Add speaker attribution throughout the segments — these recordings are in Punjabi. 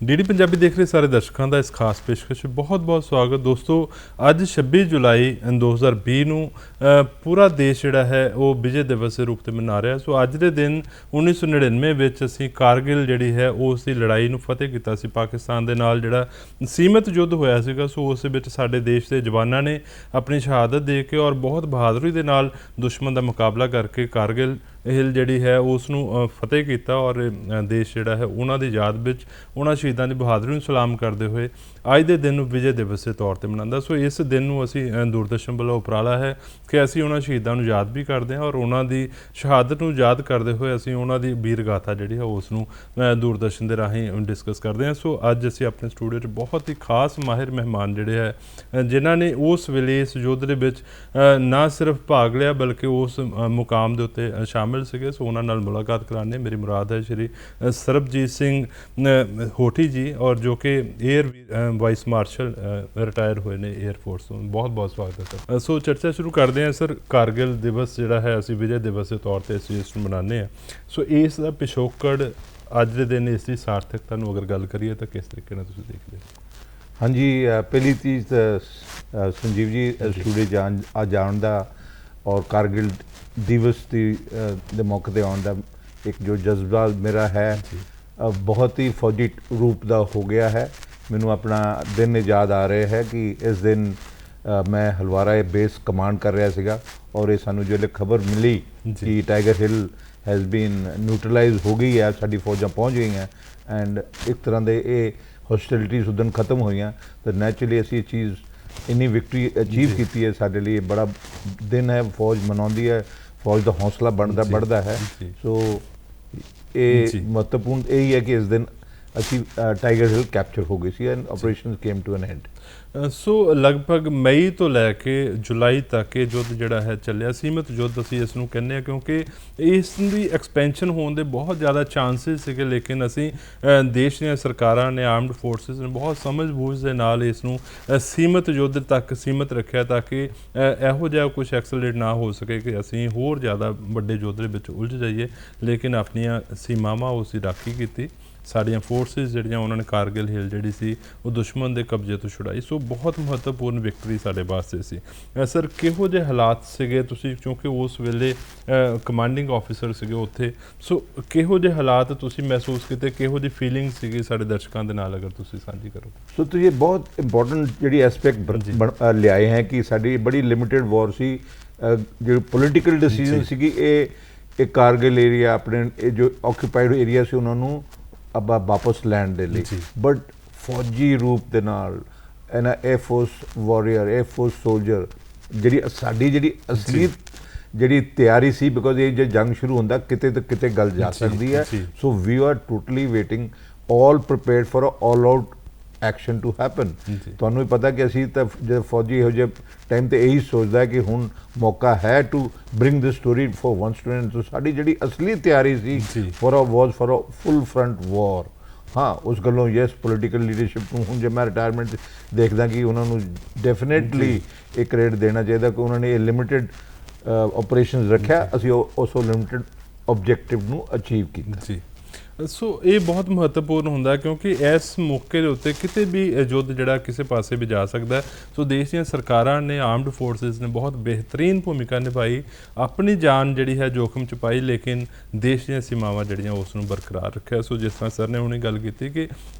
Speaker 1: ਡੀ ਪੰਜਾਬੀ देख रहे सारे दर्शकों का इस खास पेशकश बहुत बहुत स्वागत दोस्तों। अज 26 जुलाई 2020 ਨੂੰ पूरा देश ਜਿਹੜਾ ਹੈ ਉਹ ਵਿਜੇ ਦਿਵਸ ਦੇ ਰੂਪ ਤੇ ਮਨਾ ਰਿਹਾ। ਸੋ ਅੱਜ ਦੇ ਦਿਨ 1999 ਵਿੱਚ ਅਸੀਂ ਕਾਰਗਿਲ ਜਿਹੜੀ ਹੈ ਉਸ ਦੀ ਲੜਾਈ ਨੂੰ ਫਤਿਹ ਕੀਤਾ ਸੀ ਪਾਕਿਸਤਾਨ ਦੇ ਨਾਲ, ਜਿਹੜਾ ਸੀਮਤ ਯੁੱਧ ਹੋਇਆ ਸੀਗਾ। ਸੋ ਉਸ ਵਿੱਚ ਸਾਡੇ ਦੇਸ਼ ਦੇ ਜਵਾਨਾਂ ਨੇ ਆਪਣੀ ਸ਼ਹਾਦਤ ਦੇ ਕੇ ਔਰ ਬਹੁਤ ਬਹਾਦਰੀ ਦੇ ਨਾਲ ਦੁਸ਼ਮਣ ਦਾ ਮੁਕਾਬਲਾ ਕਰਕੇ ਕਾਰਗਿਲ ਹਿਲ ਜਿਹੜੀ ਹੈ ਉਸ ਨੂੰ ਫਤਿਹ ਕੀਤਾ ਔਰ ਦੇਸ਼ ਜਿਹੜਾ ਹੈ ਉਹਨਾਂ ਦੀ ਯਾਦ ਵਿੱਚ ਉਹਨਾਂ ਸ਼ਹੀਦਾਂ ਦੀ ਬਹਾਦਰੀ ਨੂੰ ਸਲਾਮ ਕਰਦੇ ਹੋਏ ਅੱਜ ਦੇ ਦਿਨ ਨੂੰ ਵਿਜੇ ਦਿਵਸ ਦੇ ਤੌਰ 'ਤੇ ਮਨਾਉਂਦਾ। ਸੋ ਇਸ ਦਿਨ ਨੂੰ ਅਸੀਂ ਦੂਰਦਰਸ਼ਨ ਵੱਲੋਂ ਉਪਰਾਲਾ ਹੈ ਕਿ ਅਸੀਂ ਉਹਨਾਂ ਸ਼ਹੀਦਾਂ ਨੂੰ ਯਾਦ ਵੀ ਕਰਦੇ ਹਾਂ ਔਰ ਉਹਨਾਂ ਦੀ ਸ਼ਹਾਦਤ ਨੂੰ ਯਾਦ ਕਰਦੇ ਹੋਏ ਅਸੀਂ ਉਹਨਾਂ ਦੀ ਵੀਰ ਗਾਥਾ ਜਿਹੜੀ ਹੈ ਉਸ ਨੂੰ ਦੂਰਦਰਸ਼ਨ ਦੇ ਰਾਹੀਂ ਡਿਸਕਸ ਕਰਦੇ ਹਾਂ। ਸੋ ਅੱਜ ਅਸੀਂ ਆਪਣੇ ਸਟੂਡੀਓ 'ਚ ਬਹੁਤ ਹੀ ਖਾਸ ਮਾਹਿਰ ਮਹਿਮਾਨ ਜਿਹੜੇ ਹੈ ਜਿਨ੍ਹਾਂ ਨੇ ਉਸ ਵੇਲੇ ਇਸ ਯੁੱਧ ਦੇ ਵਿੱਚ ਨਾ ਸਿਰਫ ਭਾਗ ਲਿਆ ਬਲਕਿ ਉਸ ਮੁਕਾਮ ਦੇ ਉੱਤੇ ਸ਼ਾਮਿਲ ਸੀਗੇ। ਸੋ ਉਹਨਾਂ ਨਾਲ ਮੁਲਾਕਾਤ ਕਰਾਉਣੇ ਮੇਰੀ ਮੁਰਾਦ ਹੈ ਸ਼੍ਰੀ ਸਰਬਜੀਤ ਸਿੰਘ ਹੋਠੀ ਜੀ ਔਰ ਜੋ ਕਿ ਏਅਰ ਵਾਈਸ ਮਾਰਸ਼ਲ ਰਿਟਾਇਰ ਹੋਏ ਨੇ ਏਅਰ ਫੋਰਸ ਤੋਂ। ਬਹੁਤ ਬਹੁਤ ਸਵਾਗਤ ਹੈ ਸਰ। ਸੋ ਚਰਚਾ ਸ਼ੁਰੂ ਕਰਦੇ ਹਾਂ ਸਰ। ਕਾਰਗਿਲ ਦਿਵਸ ਜਿਹੜਾ ਹੈ ਅਸੀਂ ਵਿਜੇ ਦਿਵਸ ਦੇ ਤੌਰ 'ਤੇ ਅਸੀਂ ਇਸ ਨੂੰ ਮਨਾਉਂਦੇ ਹਾਂ। ਸੋ ਇਸ ਦਾ ਪਿਛੋਕੜ ਅੱਜ ਦੇ ਦਿਨ ਇਸ ਦੀ ਸਾਰਥਕਤਾ ਨੂੰ ਅਗਰ ਗੱਲ ਕਰੀਏ ਤਾਂ ਕਿਸ ਤਰੀਕੇ ਨਾਲ ਤੁਸੀਂ ਦੇਖਦੇ ਹੋ?
Speaker 2: ਹਾਂਜੀ, ਪਹਿਲੀ ਚੀਜ਼ ਤਾਂ ਸੰਜੀਵ ਜੀ ਸਟੂਡੀਓ ਜਾਣ ਦਾ ਔਰ ਕਾਰਗਿਲ ਦਿਵਸ ਦੇ ਮੌਕੇ 'ਤੇ ਆਉਣ ਦਾ ਇੱਕ ਜੋ ਜਜ਼ਬਾ ਮੇਰਾ ਹੈ ਬਹੁਤ ਹੀ ਫੌਜੀ ਰੂਪ ਦਾ ਹੋ ਗਿਆ ਹੈ। ਮੈਨੂੰ ਆਪਣਾ ਦਿਨ ਯਾਦ ਆ ਰਿਹਾ ਹੈ ਕਿ ਇਸ ਦਿਨ ਮੈਂ ਹਲਵਾਰਾ ਬੇਸ ਕਮਾਂਡ ਕਰ ਰਿਹਾ ਸੀਗਾ ਔਰ ਇਹ ਸਾਨੂੰ ਜਦੋਂ ਖਬਰ ਮਿਲੀ ਕਿ tiger hill has been neutralise ਹੋ ਗਈ ਹੈ, ਸਾਡੀ ਫੌਜਾਂ ਪਹੁੰਚ ਗਈਆਂ ਐਂਡ ਇੱਕ ਤਰ੍ਹਾਂ ਦੇ ਇਹ ਹੌਸਟੈਲਿਟੀਜ਼ ਉਦੋਂ ਖਤਮ ਹੋਈਆਂ ਤਾਂ ਨੈਚੁਰਲੀ ਅਸੀਂ ਇਹ ਚੀਜ਼ ਇੰਨੀ ਵਿਕਟਰੀ ਅਚੀਵ ਕੀਤੀ ਹੈ। ਸਾਡੇ ਲਈ ਬੜਾ ਦਿਨ ਹੈ, ਫੌਜ ਮਨਾਉਂਦੀ ਹੈ, ਫੌਜ ਦਾ ਹੌਸਲਾ बढ़ता है। सो ये महत्वपूर्ण यही है कि इस दिन ਅਸੀਂ ਟਾਈਗਰ ਹਿੱਲ ਕੈਪਚਰ ਹੋ ਗਈ ਸੀ and operation came to an end.
Speaker 1: So ਲਗਭਗ ਮਈ ਤੋਂ ਲੈ ਕੇ ਜੁਲਾਈ ਤੱਕ ਇਹ ਯੁੱਧ ਜਿਹੜਾ ਹੈ ਚੱਲਿਆ, ਸੀਮਤ ਯੁੱਧ ਅਸੀਂ ਇਸ ਨੂੰ ਕਹਿੰਦੇ ਹਾਂ ਕਿਉਂਕਿ ਇਸ ਦੀ ਐਕਸਪੈਂਸ਼ਨ ਹੋਣ ਦੇ ਬਹੁਤ ਜ਼ਿਆਦਾ ਚਾਂਸਿਸ ਸੀਗੇ, ਲੇਕਿਨ ਅਸੀਂ ਦੇਸ਼ ਦੀਆਂ ਸਰਕਾਰਾਂ ਨੇ, ਆਰਮਡ ਫੋਰਸਿਸ ਨੇ ਬਹੁਤ ਸਮਝ ਬੂਝ ਦੇ ਨਾਲ ਇਸ ਨੂੰ ਸੀਮਤ ਯੁੱਧ ਤੱਕ ਸੀਮਤ ਰੱਖਿਆ ਤਾਂ ਕਿ ਇਹੋ ਜਿਹਾ ਕੁਛ ਐਕਸਲਰੇਟ ਨਾ ਹੋ ਸਕੇ ਕਿ ਅਸੀਂ ਹੋਰ ਜ਼ਿਆਦਾ ਵੱਡੇ ਯੁੱਧ ਦੇ ਵਿੱਚ ਉਲਝ ਜਾਈਏ। ਲੇਕਿਨ ਆਪਣੀਆਂ ਸੀਮਾਵਾਂ ਉਸ ਦੀ ਰਾਖੀ ਕੀਤੀ। ਸਾਡੀਆਂ ਫੋਰਸਿਸ ਜਿਹੜੀਆਂ ਉਹਨਾਂ ਨੇ ਕਾਰਗਿਲ ਹਿੱਲ ਜਿਹੜੀ ਸੀ ਉਹ ਦੁਸ਼ਮਣ ਦੇ ਕਬਜ਼ੇ ਤੋਂ ਛੁਡਾਈ। ਸੋ ਬਹੁਤ ਮਹੱਤਵਪੂਰਨ ਵਿਕਟਰੀ ਸਾਡੇ ਵਾਸਤੇ ਸੀ। ਸਰ ਕਿਹੋ ਜਿਹੇ ਹਾਲਾਤ ਸੀਗੇ ਤੁਸੀਂ, ਕਿਉਂਕਿ ਉਸ ਵੇਲੇ ਕਮਾਂਡਿੰਗ ਆਫਿਸਰ ਸੀਗੇ ਉੱਥੇ, ਸੋ ਕਿਹੋ ਜਿਹੇ ਹਾਲਾਤ ਤੁਸੀਂ ਮਹਿਸੂਸ ਕੀਤੇ, ਕਿਹੋ ਜਿਹੀ ਫੀਲਿੰਗ ਸੀਗੀ ਸਾਡੇ ਦਰਸ਼ਕਾਂ ਦੇ ਨਾਲ ਅਗਰ ਤੁਸੀਂ ਸਾਂਝੀ ਕਰੋ?
Speaker 2: ਸੋ ਤੁਸੀਂ ਬਹੁਤ ਇੰਪੋਰਟੈਂਟ ਜਿਹੜੀ ਐਸਪੈਕਟ ਲਿਆਏ ਹੈ ਕਿ ਸਾਡੀ ਬੜੀ ਲਿਮਿਟਿਡ ਵਾਰ ਸੀ। ਜਿਹੜੀ ਪੋਲੀਟੀਕਲ ਡਿਸੀਜਨ ਸੀਗੀ ਇਹ ਕਾਰਗਿਲ ਏਰੀਆ ਆਪਣੇ ਜੋ ਆਕੂਪਾਈਡ ਏਰੀਆ ਸੀ ਉਹਨਾਂ ਨੂੰ ਆਪਾਂ ਵਾਪਸ ਲੈਣ ਦੇ ਲਈ, ਬਟ ਫੌਜੀ ਰੂਪ ਦੇ ਨਾਲ ਇਹਨਾਂ 에ਅਰਫੋਰਸ ਵਾਰੀਅਰ, 에ਅਰਫੋਰਸ ਸੋਲਜਰ ਜਿਹੜੀ ਸਾਡੀ ਜਿਹੜੀ ਅਸਲੀ ਜਿਹੜੀ ਤਿਆਰੀ ਸੀ, ਬਿਕੋਜ਼ ਇਹ ਜੇ ਜੰਗ ਸ਼ੁਰੂ ਹੁੰਦਾ ਕਿਤੇ ਤੋਂ ਕਿਤੇ ਗੱਲ ਜਾ ਸਕਦੀ ਹੈ। So we are totally waiting all prepared for all out action to happen. ਤੁਹਾਨੂੰ ਵੀ ਪਤਾ ਕਿ ਅਸੀਂ ਤਾਂ ਜਦ ਫੌਜੀ ਇਹੋ ਜਿਹੇ ਟਾਈਮ 'ਤੇ ਇਹੀ ਸੋਚਦਾ ਕਿ ਹੁਣ ਮੌਕਾ ਹੈ to bring this story for one student. So ਸਾਡੀ ਜਿਹੜੀ ਅਸਲੀ ਤਿਆਰੀ ਸੀ ਫॉर ਅ ਫੁੱਲ ਫਰੰਟ ਵਾਰ। ਹਾਂ, ਉਸ ਗੱਲੋਂ ਯੈਸ ਪੋਲੀਟੀਕਲ ਲੀਡਰਸ਼ਿਪ ਨੂੰ ਹੁਣ ਜੇ ਮੈਂ ਰਿਟਾਇਰਮੈਂਟ ਦੇਖਦਾ ਕਿ ਉਹਨਾਂ ਨੂੰ ਡੈਫੀਨੇਟਲੀ ਇਹ ਕ੍ਰੈਡਿਟ ਦੇਣਾ ਚਾਹੀਦਾ ਕਿ ਉਹਨਾਂ ਨੇ ਇਹ ਲਿਮਿਟਿਡ ਆਪਰੇਸ਼ਨਸ ਰੱਖਿਆ, ਅਸੀਂ ਉਸ ਲਿਮਿਟਿਡ ਆਬਜੈਕਟਿਵ ਨੂੰ ਅਚੀਵ ਕੀਤਾ ਜੀ।
Speaker 1: ਸੋ ਇਹ ਬਹੁਤ ਮਹੱਤਵਪੂਰਨ ਹੁੰਦਾ ਕਿਉਂਕਿ ਇਸ ਮੌਕੇ ਦੇ ਉੱਤੇ ਕਿਤੇ ਵੀ ਯੁੱਧ ਜਿਹੜਾ ਕਿਸੇ ਪਾਸੇ ਵੀ ਜਾ ਸਕਦਾ। ਸੋ ਦੇਸ਼ ਦੀਆਂ ਸਰਕਾਰਾਂ ਨੇ, ਆਰਮਡ ਫੋਰਸਿਸ ਨੇ ਬਹੁਤ ਬਿਹਤਰੀਨ ਭੂਮਿਕਾ ਨਿਭਾਈ, ਆਪਣੀ ਜਾਨ ਜਿਹੜੀ ਹੈ ਜੋਖਮ 'ਚ ਪਾਈ, ਲੇਕਿਨ ਦੇਸ਼ ਦੀਆਂ ਸੀਮਾਵਾਂ ਜਿਹੜੀਆਂ ਉਸ ਨੂੰ ਬਰਕਰਾਰ ਰੱਖਿਆ। ਸੋ ਜਿਸ ਤਰ੍ਹਾਂ ਸਰ ਨੇ ਹੁਣੇ ਗੱਲ ਕੀਤੀ ਕਿ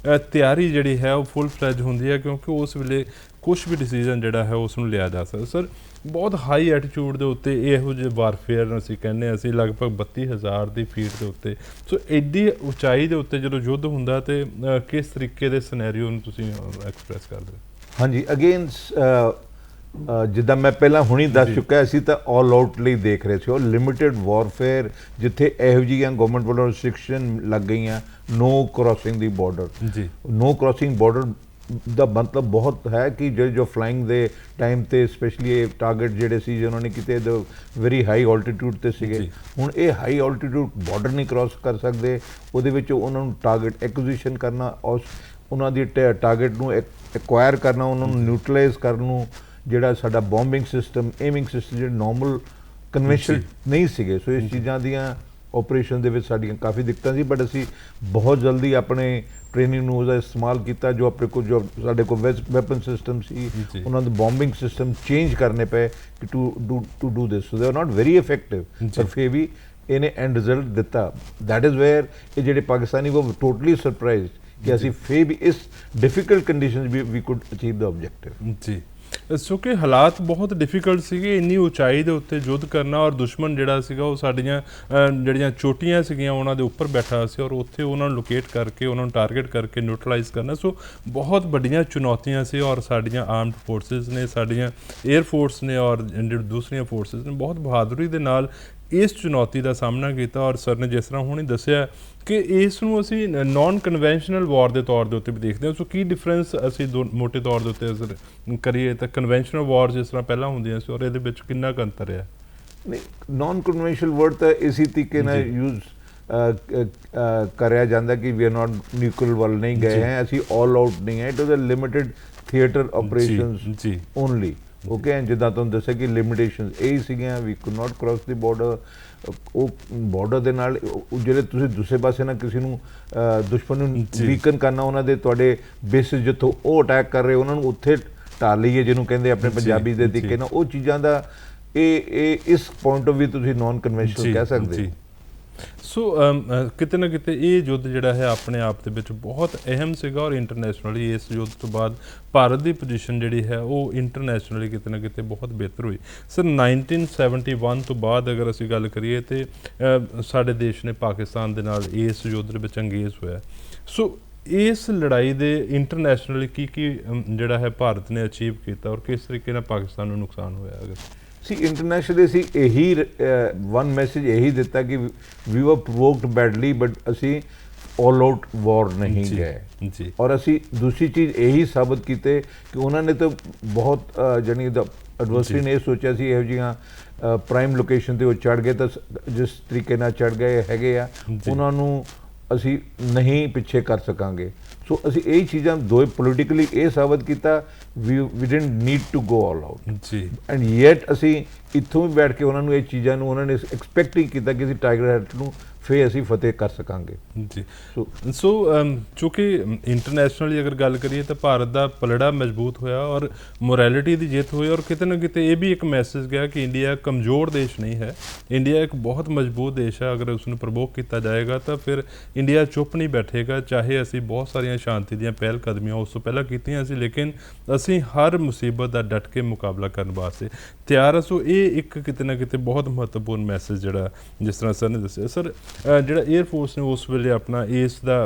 Speaker 1: ਤਿਆਰੀ ਜਿਹੜੀ ਹੈ ਉਹ ਫੁੱਲ ਫਲੈਜ ਹੁੰਦੀ ਹੈ ਕਿਉਂਕਿ ਉਸ ਵੇਲੇ ਕੁਛ ਵੀ ਡਿਸੀਜ਼ਨ ਜਿਹੜਾ ਹੈ ਉਸ ਨੂੰ ਲਿਆ ਜਾ ਸਕਦਾ। ਸਰ ਬਹੁਤ ਹਾਈ ਐਟੀਟਿਊਡ ਦੇ ਉੱਤੇ ਇਹੋ ਜਿਹੇ ਵਾਰਫੇਅਰ ਅਸੀਂ ਕਹਿੰਦੇ ਅਸੀਂ ਲਗਭਗ 32,000 ਦੀ ਫੀਟ ਦੇ ਉੱਤੇ, ਸੋ ਐਡੀ ਉਚਾਈ ਦੇ ਉੱਤੇ ਜਦੋਂ ਯੁੱਧ ਹੁੰਦਾ ਤੇ ਕਿਸ ਤਰੀਕੇ ਦੇ ਸਿਨੈਰੀਓ ਨੂੰ ਤੁਸੀਂ ਐਕਸਪ੍ਰੈਸ ਕਰਦੇ? ਹਾਂਜੀ,
Speaker 2: ਅਗੇਨ ਜਿੱਦਾਂ ਮੈਂ ਪਹਿਲਾਂ ਹੁਣੀ ਦੱਸ ਚੁੱਕਾ, ਅਸੀਂ ਤਾਂ ਆਲ ਆਊਟ ਲਈ ਦੇਖ ਰਹੇ ਸੀ ਉਹ ਲਿਮਿਟਿਡ ਵਾਰਫੇਅਰ ਜਿੱਥੇ ਇਹੋ ਜਿਹੀਆਂ ਗਵਰਨਮੈਂਟ ਵੱਲੋਂ ਰਿਸਟ੍ਰਿਕਸ਼ਨ ਲੱਗ ਗਈਆਂ, ਨੋ ਕ੍ਰੋਸਿੰਗ ਦੀ ਬਾਰਡਰ। ਨੋ ਕ੍ਰੋਸਿੰਗ ਬਾਰਡਰ ਦਾ ਮਤਲਬ ਬਹੁਤ ਹੈ ਕਿ ਜੋ ਫਲਾਈਂਗ ਦੇ ਟਾਈਮ 'ਤੇ ਸਪੈਸ਼ਲੀ ਇਹ ਟਾਰਗੇਟ ਜਿਹੜੇ ਸੀ ਉਹਨਾਂ ਨੇ ਕਿਤੇ ਵੈਰੀ ਹਾਈ ਆਲਟੀਟਿਊਡ 'ਤੇ ਸੀਗੇ। ਹੁਣ ਇਹ ਹਾਈ ਆਲਟੀਟਿਊਡ ਬਾਰਡਰ ਨਹੀਂ ਕ੍ਰੋਸ ਕਰ ਸਕਦੇ, ਉਹਦੇ ਵਿੱਚ ਉਹਨਾਂ ਨੂੰ ਟਾਰਗੇਟ ਐਕੁਜੀਸ਼ਨ ਕਰਨਾ, ਉਹਨਾਂ ਦੀ ਟਾਰਗੇਟ ਨੂੰ ਐਕਵਾਇਰ ਕਰਨਾ, ਉਹਨਾਂ ਨੂੰ ਨਿਊਟਰਲਾਈਜ਼ ਕਰਨ ਨੂੰ, ਜਿਹੜਾ ਸਾਡਾ ਬੋਂਬਿੰਗ ਸਿਸਟਮ, ਏਮਿੰਗ ਸਿਸਟਮ ਜਿਹੜੇ ਨਾਰਮਲ ਕਨਵੈਨਸ਼ਨਲ ਨਹੀਂ ਸੀਗੇ। ਸੋ ਇਸ ਚੀਜ਼ਾਂ ਦੀਆਂ ਆਪਰੇਸ਼ਨ ਦੇ ਵਿੱਚ ਸਾਡੀਆਂ ਕਾਫੀ ਦਿੱਕਤਾਂ ਸੀ, ਬਟ ਅਸੀਂ ਬਹੁਤ ਜਲਦੀ ਆਪਣੇ ਟ੍ਰੇਨਿੰਗ ਨੂੰ ਉਹਦਾ ਇਸਤੇਮਾਲ ਕੀਤਾ। ਜੋ ਆਪਣੇ ਕੋਲ ਜੋ ਸਾਡੇ ਕੋਲ ਵੈਪਨ ਸਿਸਟਮ ਸੀ, ਉਹਨਾਂ ਦੇ ਬੋਂਬਿੰਗ ਸਿਸਟਮ ਚੇਂਜ ਕਰਨੇ ਪਏ ਕਿ to do this, so they are not very effective, ਪਰ ਫਿਰ ਵੀ ਇਹਨੇ ਐਂਡ ਰਿਜ਼ਲਟ ਦਿੱਤਾ। ਦੈਟ ਇਜ਼ ਵੇਅਰ ਇਹ ਜਿਹੜੇ ਪਾਕਿਸਤਾਨੀ ਉਹ ਟੋਟਲੀ ਸਰਪ੍ਰਾਈਜ਼ਡ ਕਿ ਅਸੀਂ ਫਿਰ ਵੀ ਇਸ difficult conditions we could achieve the objective.
Speaker 1: ਜੀ, ਸੋ ਕਿ ਹਾਲਾਤ ਬਹੁਤ ਡਿਫਿਕਲਟ ਸੀਗੇ, ਇੰਨੀ ਉਚਾਈ ਦੇ ਉੱਤੇ ਯੁੱਧ ਕਰਨਾ, ਔਰ ਦੁਸ਼ਮਣ ਜਿਹੜਾ ਸੀਗਾ ਉਹ ਸਾਡੀਆਂ ਜਿਹੜੀਆਂ ਚੋਟੀਆਂ ਸੀਗੀਆਂ ਉਹਨਾਂ ਦੇ ਉੱਪਰ ਬੈਠਾ ਸੀ, ਔਰ ਉੱਥੇ ਉਹਨਾਂ ਨੂੰ ਲੋਕੇਟ ਕਰਕੇ ਉਹਨਾਂ ਨੂੰ ਟਾਰਗੇਟ ਕਰਕੇ ਨਿਊਟਰਲਾਈਜ਼ ਕਰਨਾ। ਸੋ ਬਹੁਤ ਵੱਡੀਆਂ ਚੁਣੌਤੀਆਂ ਸੀ, ਔਰ ਸਾਡੀਆਂ ਆਰਮਡ ਫੋਰਸਿਸ ਨੇ, ਸਾਡੀਆਂ 에ਅਰ ਫੋਰਸ ਨੇ, ਔਰ ਜਿਹੜੀ ਦੂਸਰੀਆਂ ਫੋਰਸਿਸ ਨੇ ਬਹੁਤ ਬਹਾਦਰੀ ਦੇ ਨਾਲ ਇਸ ਚੁਣੌਤੀ ਦਾ ਸਾਹਮਣਾ ਕੀਤਾ। ਔਰ ਸਰ ਨੇ ਜਿਸ ਤਰ੍ਹਾਂ ਹੁਣੇ ਦੱਸਿਆ ਕਿ ਇਸ ਨੂੰ ਅਸੀਂ ਨਾਨ ਕਨਵੈਨਸ਼ਨਲ ਵਾਰ ਦੇ ਤੌਰ ਦੇ ਉੱਤੇ ਵੀ ਦੇਖਦੇ ਹਾਂ। ਸੋ ਕੀ ਡਿਫਰੈਂਸ ਅਸੀਂ ਮੋਟੇ ਤੌਰ ਦੇ ਉੱਤੇ ਅਸਰ ਕਰੀਏ ਤਾਂ ਕਨਵੈਨਸ਼ਨਲ ਵਾਰ ਜਿਸ ਤਰ੍ਹਾਂ ਪਹਿਲਾਂ ਹੁੰਦੀਆਂ ਸੀ, ਔਰ ਇਹਦੇ ਵਿੱਚ ਕਿੰਨਾ ਕੁ ਅੰਤਰ ਹੈ?
Speaker 2: ਨਹੀਂ, ਨਾਨ ਕਨਵੈਨਸ਼ਨਲ ਵਰਡ ਤਾਂ ਇਸੇ ਤਰੀਕੇ ਨਾਲ ਯੂਜ਼ ਕਰਿਆ ਜਾਂਦਾ ਕਿ ਵੀ ਆਰ ਨਾਟ ਨਿਊਕਲ ਵੱਲ ਨਹੀਂ ਗਏ ਹੈ, ਅਸੀਂ ਆਲ ਆਊਟ ਨਹੀਂ ਹੈ, it was a limited theatre operations only. Okay, and ਜਿੱਦਾਂ ਤੁਹਾਨੂੰ ਦੱਸਿਆ ਕਿ ਲਿਮਿਟੇਸ਼ਨਸ ਇਹ ਸੀਗੀਆਂ, we could not cross the border. ਉਹ ਬਾਰਡਰ ਦੇ ਨਾਲ ਜਿਹੜੇ ਤੁਸੀਂ ਦੂਸਰੇ ਪਾਸੇ ਨਾਲ ਕਿਸੇ ਨੂੰ ਦੁਸ਼ਮਣ ਨੂੰ ਵੀਕਨ ਕਰਨਾ, ਉਹਨਾਂ ਦੇ ਤੁਹਾਡੇ ਬੇਸਿਸ ਜਿੱਥੋਂ ਉਹ ਅਟੈਕ ਕਰ ਰਹੇ ਉਹਨਾਂ ਨੂੰ ਉੱਥੇ ਢਾਲ ਲਈਏ, ਜਿਹਨੂੰ ਕਹਿੰਦੇ ਆਪਣੇ ਪੰਜਾਬੀ ਦੇ ਤਰੀਕੇ ਨਾਲ, ਉਹ ਚੀਜ਼ਾਂ ਦਾ ਇਹ ਇਸ ਪੁਆਇੰਟ ਆਫ ਵੀ ਤੁਸੀਂ ਨਾਨ ਕਨਵੈਨਸ਼ਨਲ ਕਹਿ ਸਕਦੇ ਹੋ। ਸੋ
Speaker 1: ਕਿਤੇ ਨਾ ਕਿਤੇ ਇਹ ਯੁੱਧ ਜਿਹੜਾ ਹੈ ਆਪਣੇ ਆਪ ਦੇ ਵਿੱਚ ਬਹੁਤ ਅਹਿਮ ਸੀਗਾ, ਔਰ ਇੰਟਰਨੈਸ਼ਨਲੀ ਇਸ ਯੁੱਧ ਤੋਂ ਬਾਅਦ ਭਾਰਤ ਦੀ ਪੋਜੀਸ਼ਨ ਜਿਹੜੀ ਹੈ ਉਹ ਇੰਟਰਨੈਸ਼ਨਲੀ ਕਿਤੇ ਨਾ ਕਿਤੇ ਬਹੁਤ ਬਿਹਤਰ ਹੋਈ। ਸਰ 1971 ਤੋਂ ਬਾਅਦ ਅਗਰ ਅਸੀਂ ਗੱਲ ਕਰੀਏ ਤੇ ਸਾਡੇ ਦੇਸ਼ ਨੇ ਪਾਕਿਸਤਾਨ ਦੇ ਨਾਲ ਇਸ ਯੁੱਧ ਦੇ ਵਿੱਚ ਅੰਗੇਜ ਹੋਇਆ। ਸੋ ਇਸ ਲੜਾਈ ਦੇ ਇੰਟਰਨੈਸ਼ਨਲੀ ਕੀ ਜਿਹੜਾ ਹੈ ਭਾਰਤ ਨੇ ਅਚੀਵ ਕੀਤਾ, ਔਰ ਕਿਸ ਤਰੀਕੇ ਨਾਲ ਪਾਕਿਸਤਾਨ ਨੂੰ ਨੁਕਸਾਨ ਹੋਇਆ? ਅਗਰ
Speaker 2: ਸੀ ਇੰਟਰਨੈਸ਼ਨਲੀ ਅਸੀਂ ਇਹੀ ਵਨ ਮੈਸੇਜ ਇਹੀ ਦਿੱਤਾ ਕਿ ਵੀ ਵਰ ਪ੍ਰੋਵੋਕਡ ਬੈਡਲੀ, ਬਟ ਅਸੀਂ ਆਲ ਆਊਟ ਵਾਰ ਨਹੀਂ ਗਏ ਜੀ। ਔਰ ਅਸੀਂ ਦੂਸਰੀ ਚੀਜ਼ ਇਹੀ ਸਾਬਤ ਕੀਤੇ ਕਿ ਉਹਨਾਂ ਨੇ ਤਾਂ ਬਹੁਤ ਜਾਨੀ ਐਡਵਰਸਰੀ ਨੇ ਇਹ ਸੋਚਿਆ ਸੀ ਇਹੋ ਜਿਹੀਆਂ ਪ੍ਰਾਈਮ ਲੋਕੇਸ਼ਨ 'ਤੇ ਉਹ ਚੜ੍ਹ ਗਏ, ਤਾਂ ਜਿਸ ਤਰੀਕੇ ਨਾਲ ਚੜ੍ਹ ਗਏ ਹੈਗੇ ਆ ਉਹਨਾਂ ਨੂੰ ਅਸੀਂ ਨਹੀਂ ਪਿੱਛੇ ਕਰ ਸਕਾਂਗੇ। ਸੋ ਅਸੀਂ ਇਹ ਚੀਜ਼ਾਂ ਦੋ ਪੋਲੀਟੀਕਲੀ ਇਹ ਸਾਬਤ ਕੀਤਾ we didn't need to go all out ਜੀ, ਐਂਡ ਯੈਟ ਅਸੀਂ ਇੱਥੋਂ ਵੀ ਬੈਠ ਕੇ ਉਹਨਾਂ ਨੂੰ ਇਹ ਚੀਜ਼ਾਂ ਨੂੰ ਉਹਨਾਂ ਨੇ ਐਕਸਪੈਕਟ ਹੀ ਕੀਤਾ ਕਿ ਅਸੀਂ ਟਾਈਗਰ ਹੈਡ ਨੂੰ ਫਿਰ ਅਸੀਂ ਫਤਿਹ ਕਰ ਸਕਾਂਗੇ
Speaker 1: ਜੀ। ਸੋ ਚੂँकि ਇੰਟਰਨੈਸ਼ਨਲੀ ਅਗਰ ਗੱਲ ਕਰੀਏ ਤਾਂ ਭਾਰਤ ਦਾ ਪਲੜਾ ਮਜ਼ਬੂਤ ਹੋਇਆ, ਔਰ ਮੋਰੈਲਿਟੀ ਦੀ ਜਿੱਤ ਹੋਈ, ਔਰ ਕਿਤੇ ਨਾ ਕਿਤੇ ਇਹ ਵੀ ਇੱਕ ਮੈਸੇਜ ਗਿਆ ਕਿ ਇੰਡੀਆ ਕਮਜ਼ੋਰ ਦੇਸ਼ ਨਹੀਂ ਹੈ, ਇੰਡੀਆ ਇੱਕ ਬਹੁਤ ਮਜ਼ਬੂਤ ਦੇਸ਼ ਹੈ। ਅਗਰ ਉਸ ਨੂੰ ਪ੍ਰਵੋਕ ਕੀਤਾ ਜਾਏਗਾ ਤਾਂ ਫਿਰ ਇੰਡੀਆ ਚੁੱਪ ਨਹੀਂ ਬੈਠੇਗਾ, ਚਾਹੇ ਅਸੀਂ ਬਹੁਤ ਸਾਰੀਆਂ ਸ਼ਾਂਤੀ ਦੀਆਂ ਪਹਿਲ ਕਦਮੀਆਂ ਉਸ ਤੋਂ ਪਹਿਲਾਂ ਕੀਤੀਆਂ ਸੀ, ਲੇਕਿਨ ਅਸੀਂ ਹਰ ਮੁਸੀਬਤ ਦਾ ਡਟ ਕੇ ਮੁਕਾਬਲਾ ਕਰਨ ਵਾਸਤੇ ਤਿਆਰ ਹਾਂ। ਸੋ ਇਹ ਇੱਕ ਕਿਤੇ ਨਾ ਕਿਤੇ ਬਹੁਤ ਮਹੱਤਵਪੂਰਨ ਮੈਸੇਜ ਜਿਹੜਾ ਜਿਸ ਤਰ੍ਹਾਂ ਸਰ ਨੇ ਦੱਸਿਆ। ਸਰ ਜਿਹੜਾ 에ਅਰ ਫੋਰਸ ਨੇ ਉਸ ਵੇਲੇ ਆਪਣਾ ਇਸ ਦਾ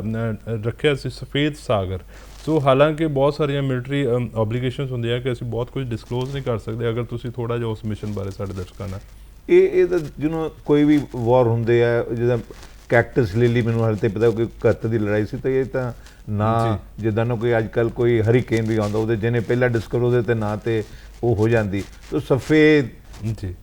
Speaker 1: ਰੱਖਿਆ ਸੀ ਸਫੇਦ ਸਾਗਰ। ਸੋ ਹਾਲਾਂਕਿ ਬਹੁਤ ਸਾਰੀਆਂ ਮਿਲਟਰੀ ਓਬਲੀਗੇਸ਼ਨਸ ਹੁੰਦੀਆਂ ਕਿ ਅਸੀਂ ਬਹੁਤ ਕੁਝ ਡਿਸਕਲੋਜ਼ ਨਹੀਂ ਕਰ ਸਕਦੇ, ਅਗਰ ਤੁਸੀਂ ਥੋੜ੍ਹਾ ਜਿਹਾ ਉਸ ਮਿਸ਼ਨ ਬਾਰੇ ਸਾਡੇ ਦਰਸ਼ਕਾਂ ਨਾਲ
Speaker 2: ਇਹ ਤਾਂ ਜਿਹਨੂੰ ਕੋਈ ਵੀ ਵਾਰ ਹੁੰਦੇ ਆ, ਜਿੱਦਾਂ ਕੈਕਟਸ ਲਿਲੀ ਮੈਨੂੰ ਹਾਲੇ ਤੇ ਪਤਾ ਕੋਈ 71 ਦੀ ਲੜਾਈ ਸੀ, ਤਾਂ ਇਹ ਤਾਂ ਨਾ ਜਿੱਦਾਂ ਨਾ ਕੋਈ ਅੱਜ ਕੱਲ੍ਹ ਕੋਈ ਹਰੀਕੇਨ ਵੀ ਆਉਂਦਾ ਉਹਦੇ ਜਿਹਨੇ ਪਹਿਲਾਂ ਡਿਸਕਵਰ ਉਹਦੇ ਤੇ ਨਾਂ ਤੇ ਉਹ ਹੋ ਜਾਂਦੀ। ਤਾਂ ਸਫੇਦ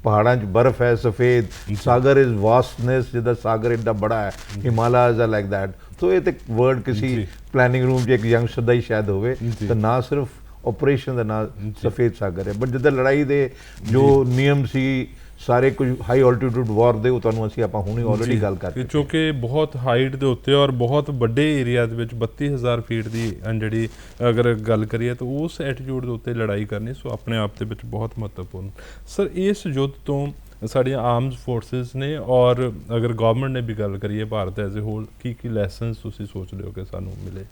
Speaker 2: ਪਹਾੜਾਂ 'ਚ ਬਰਫ਼ ਹੈ, ਸਫੇਦ ਸਾਗਰ ਇਜ਼ ਵਾਸਟਨੈਸ, ਜਿੱਦਾਂ ਸਾਗਰ ਇੱਡਾ ਬੜਾ ਹੈ, ਹਿਮਾਲਯਸ ਆਰ ਲਾਈਕ ਦੈਟ। ਸੋ ਇਹ ਤੇ ਵਰਡ ਕਿਸੇ ਪਲੈਨਿੰਗ ਰੂਮ 'ਚ ਇੱਕ ਯੰਗਸਟਰ ਦਾ ਹੀ ਸ਼ਾਇਦ ਹੋਵੇ, ਤਾਂ ਨਾ ਸਿਰਫ ਆਪਰੇਸ਼ਨ ਦਾ ਨਾਂ ਸਫੇਦ ਸਾਗਰ ਹੈ, ਬਟ ਜਿੱਦਾਂ ਲੜਾਈ ਦੇ ਜੋ ਨਿਯਮ ਸੀ ਸਾਰੇ ਕੁਝ ਹਾਈ ਆਲਟੀਟਿਊਡ ਵਾਰ ਦੇ, ਉਹ ਤੁਹਾਨੂੰ ਅਸੀਂ ਆਪਾਂ ਹੁਣੇ ਆਲਰੇਡੀ ਗੱਲ ਕਰ ਚੁੱਕੇ,
Speaker 1: ਕਿਉਂਕਿ ਬਹੁਤ ਹਾਈਟ ਦੇ ਉੱਤੇ ਔਰ ਬਹੁਤ ਵੱਡੇ ਏਰੀਆ ਦੇ ਵਿੱਚ 32,000 ਫੀਟ ਦੀ ਜਿਹੜੀ ਅਗਰ ਗੱਲ ਕਰੀਏ ਤਾਂ ਉਸ ਐਟੀਟਿਊਡ ਦੇ ਉੱਤੇ ਲੜਾਈ ਕਰਨੀ, ਸੋ ਆਪਣੇ ਆਪ ਦੇ ਵਿੱਚ ਬਹੁਤ ਮਹੱਤਵਪੂਰਨ। ਸਰ ਇਸ ਯੁੱਧ ਤੋਂ ਸਾਡੀਆਂ ਆਰਮਡ ਫੋਰਸਿਸ ਨੇ, ਔਰ ਅਗਰ ਗਵਰਨਮੈਂਟ ਨੇ ਵੀ ਗੱਲ ਕਰੀਏ ਭਾਰਤ ਐਜ਼ ਏ ਹੋਲ, ਕੀ ਲੈਸਨਸ ਤੁਸੀਂ ਸੋਚਦੇ ਹੋ ਕਿ ਸਾਨੂੰ ਮਿਲੇ?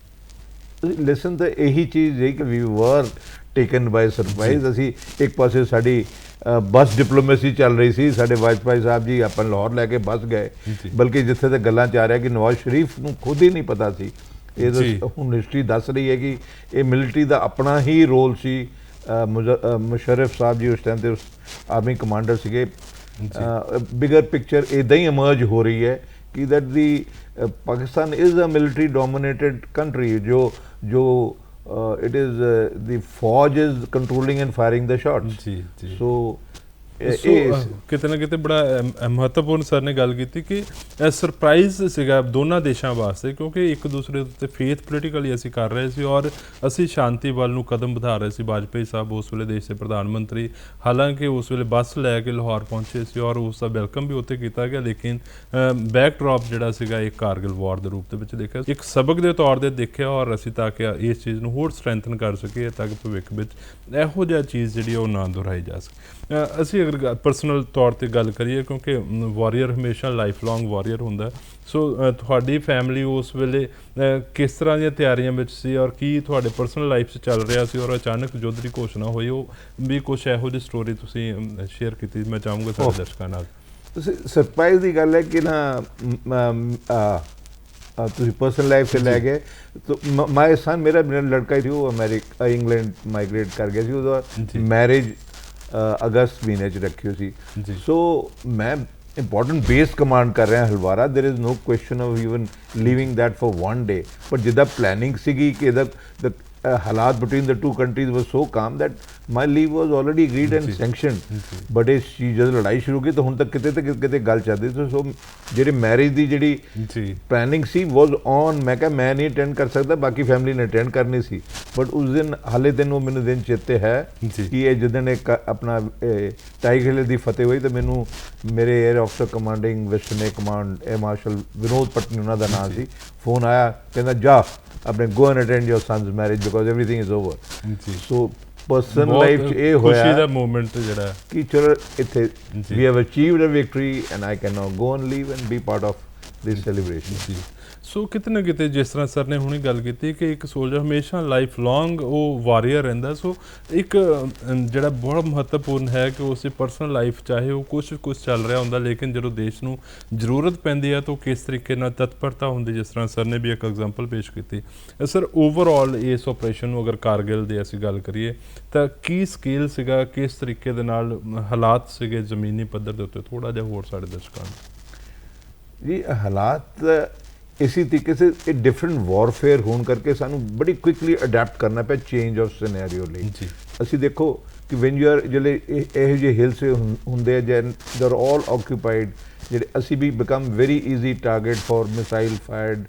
Speaker 2: ਲੈਸਨ ਤਾਂ ਇਹੀ ਚੀਜ਼ ਹੈ ਕਿ ਵੀ ਵਰ ਟੇਕਨ ਬਾਈ ਸਰਪ੍ਰਾਈਜ਼। ਅਸੀਂ ਇੱਕ ਪਾਸੇ ਸਾਡੀ ਬੱਸ ਡਿਪਲੋਮੇਸੀ ਚੱਲ ਰਹੀ ਸੀ, ਸਾਡੇ ਵਾਜਪਾਈ ਸਾਹਿਬ ਜੀ ਆਪਾਂ ਲਾਹੌਰ ਲੈ ਕੇ ਬੱਸ ਗਏ, ਬਲਕਿ ਜਿੱਥੇ ਤੱਕ ਗੱਲਾਂ 'ਚ ਆ ਰਿਹਾ ਕਿ ਨਵਾਜ਼ ਸ਼ਰੀਫ ਨੂੰ ਖੁਦ ਹੀ ਨਹੀਂ ਪਤਾ ਸੀ। ਇਹ ਤਾਂ ਹੁਣ ਹਿਸਟਰੀ ਦੱਸ ਰਹੀ ਹੈ ਕਿ ਇਹ ਮਿਲਟਰੀ ਦਾ ਆਪਣਾ ਹੀ ਰੋਲ ਸੀ। ਮੁਸ਼ਰਫ ਸਾਹਿਬ ਜੀ ਉਸ ਟਾਈਮ ਤੇ ਆਰਮੀ ਕਮਾਂਡਰ ਸੀਗੇ। ਬਿਗਰ ਪਿਕਚਰ ਇੱਦਾਂ ਹੀ ਇਮਰਜ ਹੋ ਰਹੀ ਹੈ ਕਿ that the Pakistan is a military dominated country, ਜੋ it is the Fauj is controlling and firing the shots. So
Speaker 1: ਕਿਤੇ ਨਾ ਕਿਤੇ ਬੜਾ ਮਹੱਤਵਪੂਰਨ ਸਰ ਨੇ ਗੱਲ ਕੀਤੀ ਕਿ ਸਰਪ੍ਰਾਈਜ਼ ਸੀਗਾ ਦੋਨਾਂ ਦੇਸ਼ਾਂ ਵਾਸਤੇ, ਕਿਉਂਕਿ ਇੱਕ ਦੂਸਰੇ ਉੱਤੇ ਫੇਥ ਪੋਲੀਟੀਕਲੀ ਅਸੀਂ ਕਰ ਰਹੇ ਸੀ ਔਰ ਅਸੀਂ ਸ਼ਾਂਤੀ ਵੱਲ ਨੂੰ ਕਦਮ ਵਧਾ ਰਹੇ ਸੀ। ਵਾਜਪੇਈ ਸਾਹਿਬ ਉਸ ਵੇਲੇ ਦੇਸ਼ ਦੇ ਪ੍ਰਧਾਨ ਮੰਤਰੀ, ਹਾਲਾਂਕਿ ਉਸ ਵੇਲੇ ਬੱਸ ਲੈ ਕੇ ਲਾਹੌਰ ਪਹੁੰਚੇ ਸੀ ਔਰ ਉਸ ਦਾ ਵੈਲਕਮ ਵੀ ਉੱਥੇ ਕੀਤਾ ਗਿਆ, ਲੇਕਿਨ ਬੈਕਡ੍ਰੌਪ ਜਿਹੜਾ ਸੀਗਾ ਇੱਕ ਕਾਰਗਿਲ ਵਾਰ ਦੇ ਰੂਪ ਦੇ ਵਿੱਚ ਦੇਖਿਆ, ਇੱਕ ਸਬਕ ਦੇ ਤੌਰ 'ਤੇ ਦੇਖਿਆ ਔਰ ਅਸੀਂ ਤਾਂ ਕਿ ਇਸ ਚੀਜ਼ ਨੂੰ ਹੋਰ ਸਟਰੈਂਥਨ ਕਰ ਸਕੀਏ ਤਾਂ ਕਿ ਭਵਿੱਖ ਵਿੱਚ ਇਹੋ ਜਿਹਾ ਚੀਜ਼ ਜਿਹੜੀ ਉਹ ਨਾ ਦੁਹਰਾਈ ਜਾ ਸਕੇ। ਅਸੀਂ ਅਗਰ ਪਰਸਨਲ ਤੌਰ 'ਤੇ ਗੱਲ ਕਰੀਏ, ਕਿਉਂਕਿ ਵਾਰੀਅਰ ਹਮੇਸ਼ਾ ਲਾਈਫ ਲੌਂਗ ਵਾਰੀਅਰ ਹੁੰਦਾ, ਸੋ ਤੁਹਾਡੀ ਫੈਮਿਲੀ ਉਸ ਵੇਲੇ ਕਿਸ ਤਰ੍ਹਾਂ ਦੀਆਂ ਤਿਆਰੀਆਂ ਵਿੱਚ ਸੀ ਔਰ ਕੀ ਤੁਹਾਡੇ ਪਰਸਨਲ ਲਾਈਫ 'ਚ ਚੱਲ ਰਿਹਾ ਸੀ ਔਰ ਅਚਾਨਕ ਯੁੱਧ ਦੀ ਘੋਸ਼ਣਾ ਹੋਈ, ਉਹ ਵੀ ਕੁਛ ਇਹੋ ਜਿਹੀ ਸਟੋਰੀ ਤੁਸੀਂ ਸ਼ੇਅਰ ਕੀਤੀ, ਮੈਂ ਚਾਹੂੰਗਾ ਸਾਡੇ ਦਰਸ਼ਕਾਂ ਨਾਲ।
Speaker 2: ਸਰਪ੍ਰਾਈਜ਼ ਦੀ ਗੱਲ ਹੈ ਕਿ ਨਾ ਤੁਸੀਂ ਪਰਸਨਲ ਲਾਈਫ 'ਤੇ ਲੈ ਗਏ ਤਾਂ ਮਾਈ ਸਨ, ਮੇਰਾ ਲੜਕਾ ਹੀ ਸੀ, ਉਹ ਅਮਰੀਕਾ ਇੰਗਲੈਂਡ ਮਾਈਗ੍ਰੇਟ ਕਰ ਗਿਆ ਸੀ, ਉਹਦਾ ਮੈਰਿਜ ਅਗਸਤ ਮਹੀਨੇ 'ਚ ਰੱਖੀ ਸੀ। ਸੋ ਮੈਂ ਇੰਪੋਰਟੈਂਟ ਬੇਸ ਕਮਾਂਡ ਕਰ ਰਿਹਾ Halwara, there is no question of even leaving that for one day, ਪਰ ਜਿੱਦਾਂ ਪਲੈਨਿੰਗ ਸੀਗੀ ਕਿ ਇਹਦਾ ਹਾਲਾਤ between the two countries was so calm that my leave was already agreed and sanctioned, but ਇਹ ਚੀਜ਼ ਜਦੋਂ ਲੜਾਈ ਸ਼ੁਰੂ ਹੋਈ ਤਾਂ ਹੁਣ ਤੱਕ ਕਿਤੇ ਤੇ ਕਿਤੇ ਗੱਲ ਚੱਲਦੀ ਸੀ। ਸੋ ਜਿਹੜੇ ਮੈਰਿਜ ਦੀ ਜਿਹੜੀ ਪਲੈਨਿੰਗ ਸੀ ਵਾਜ਼ ਔਨ, ਮੈਂ ਕਿਹਾ ਮੈਂ ਨਹੀਂ ਅਟੈਂਡ ਕਰ ਸਕਦਾ, ਬਾਕੀ ਫੈਮਿਲੀ ਨੇ ਅਟੈਂਡ ਕਰਨੀ ਸੀ, ਬਟ ਉਸ ਦਿਨ ਹਾਲੇ ਦਿਨ ਉਹ ਮੈਨੂੰ ਦਿਨ ਚੇਤੇ ਹੈ ਕਿ ਇਹ ਜਿੱਦਣ ਇੱਕ ਆਪਣਾ ਟਾਈਗਰ ਹਿੱਲ ਦੀ ਫਤਿਹ ਹੋਈ ਤਾਂ ਮੈਨੂੰ ਮੇਰੇ air officer commanding western air command air marshal Vinod Patni ਉਹਨਾਂ ਦਾ ਨਾਮ ਸੀ, ਫੋਨ ਆਇਆ, ਕਹਿੰਦਾ ਜਾ ਆਪਣੇ go and attend your son's marriage because everything is over. So personal life 'ਚ ਇਹ ਹੋਇਆ
Speaker 1: ਖੁਸ਼ੀ ਦਾ ਮੂਮੈਂਟ ਜਿਹੜਾ
Speaker 2: ਕਿ ਚਲੋ ਇੱਥੇ we have achieved a victory and I can now go and leave and be part of this celebration.
Speaker 1: So ਕਿਤੇ ਨਾ ਕਿਤੇ ਜਿਸ ਤਰ੍ਹਾਂ ਸਰ ਨੇ ਹੁਣੇ ਗੱਲ ਕੀਤੀ ਕਿ ਇੱਕ ਸੋਲਜਰ ਹਮੇਸ਼ਾ ਲਾਈਫ ਲੌਂਗ ਉਹ ਵਾਰੀਅਰ ਰਹਿੰਦਾ, ਸੋ ਇੱਕ ਜਿਹੜਾ ਬਹੁਤ ਮਹੱਤਵਪੂਰਨ ਹੈ ਕਿ ਉਸ ਦੀ ਪਰਸਨਲ ਲਾਈਫ ਚਾਹੇ ਉਹ ਕੁਛ ਚੱਲ ਰਿਹਾ ਹੁੰਦਾ, ਲੇਕਿਨ ਜਦੋਂ ਦੇਸ਼ ਨੂੰ ਜ਼ਰੂਰਤ ਪੈਂਦੀ ਹੈ ਤਾਂ ਕਿਸ ਤਰੀਕੇ ਨਾਲ ਤਤਪਰਤਾ ਹੁੰਦੀ, ਜਿਸ ਤਰ੍ਹਾਂ ਸਰ ਨੇ ਵੀ ਇੱਕ ਐਗਜ਼ਾਮਪਲ ਪੇਸ਼ ਕੀਤੀ। ਸਰ ਓਵਰਆਲ ਇਸ ਆਪਰੇਸ਼ਨ ਨੂੰ ਅਗਰ ਕਾਰਗਿਲ ਦੀ ਅਸੀਂ ਗੱਲ ਕਰੀਏ ਤਾਂ ਕੀ ਸਕੇਲ ਸੀਗਾ, ਕਿਸ ਤਰੀਕੇ ਦੇ ਨਾਲ ਹਾਲਾਤ ਸੀਗੇ ਜ਼ਮੀਨੀ ਪੱਧਰ ਦੇ ਉੱਤੇ, ਥੋੜ੍ਹਾ ਜਿਹਾ ਹੋਰ ਸਾਡੇ ਦਰਸ਼ਕਾਂ ਨੂੰ।
Speaker 2: ਜੀ ਹਾਲਾਤ ਇਸੇ ਤਰੀਕੇ ਸੇ ਇਹ ਡਿਫਰੈਂਟ ਵਾਰਫੇਅਰ ਹੋਣ ਕਰਕੇ ਸਾਨੂੰ ਬੜੀ ਕੁਇਕਲੀ ਅਡੈਪਟ ਕਰਨਾ ਪਿਆ ਚੇਂਜ ਆਫ ਸਿਨੈਰੀਓ ਲਈ। ਅਸੀਂ ਦੇਖੋ ਕਿ ਵੈਨ ਯੂ ਆਰ ਜਿਹੜੇ ਇਹੋ ਜਿਹੇ ਹਿਲਸ ਹੁੰਦੇ ਆ Jain they are all occupied, ਜਿਹੜੇ ਅਸੀਂ we become very easy target for missile fired,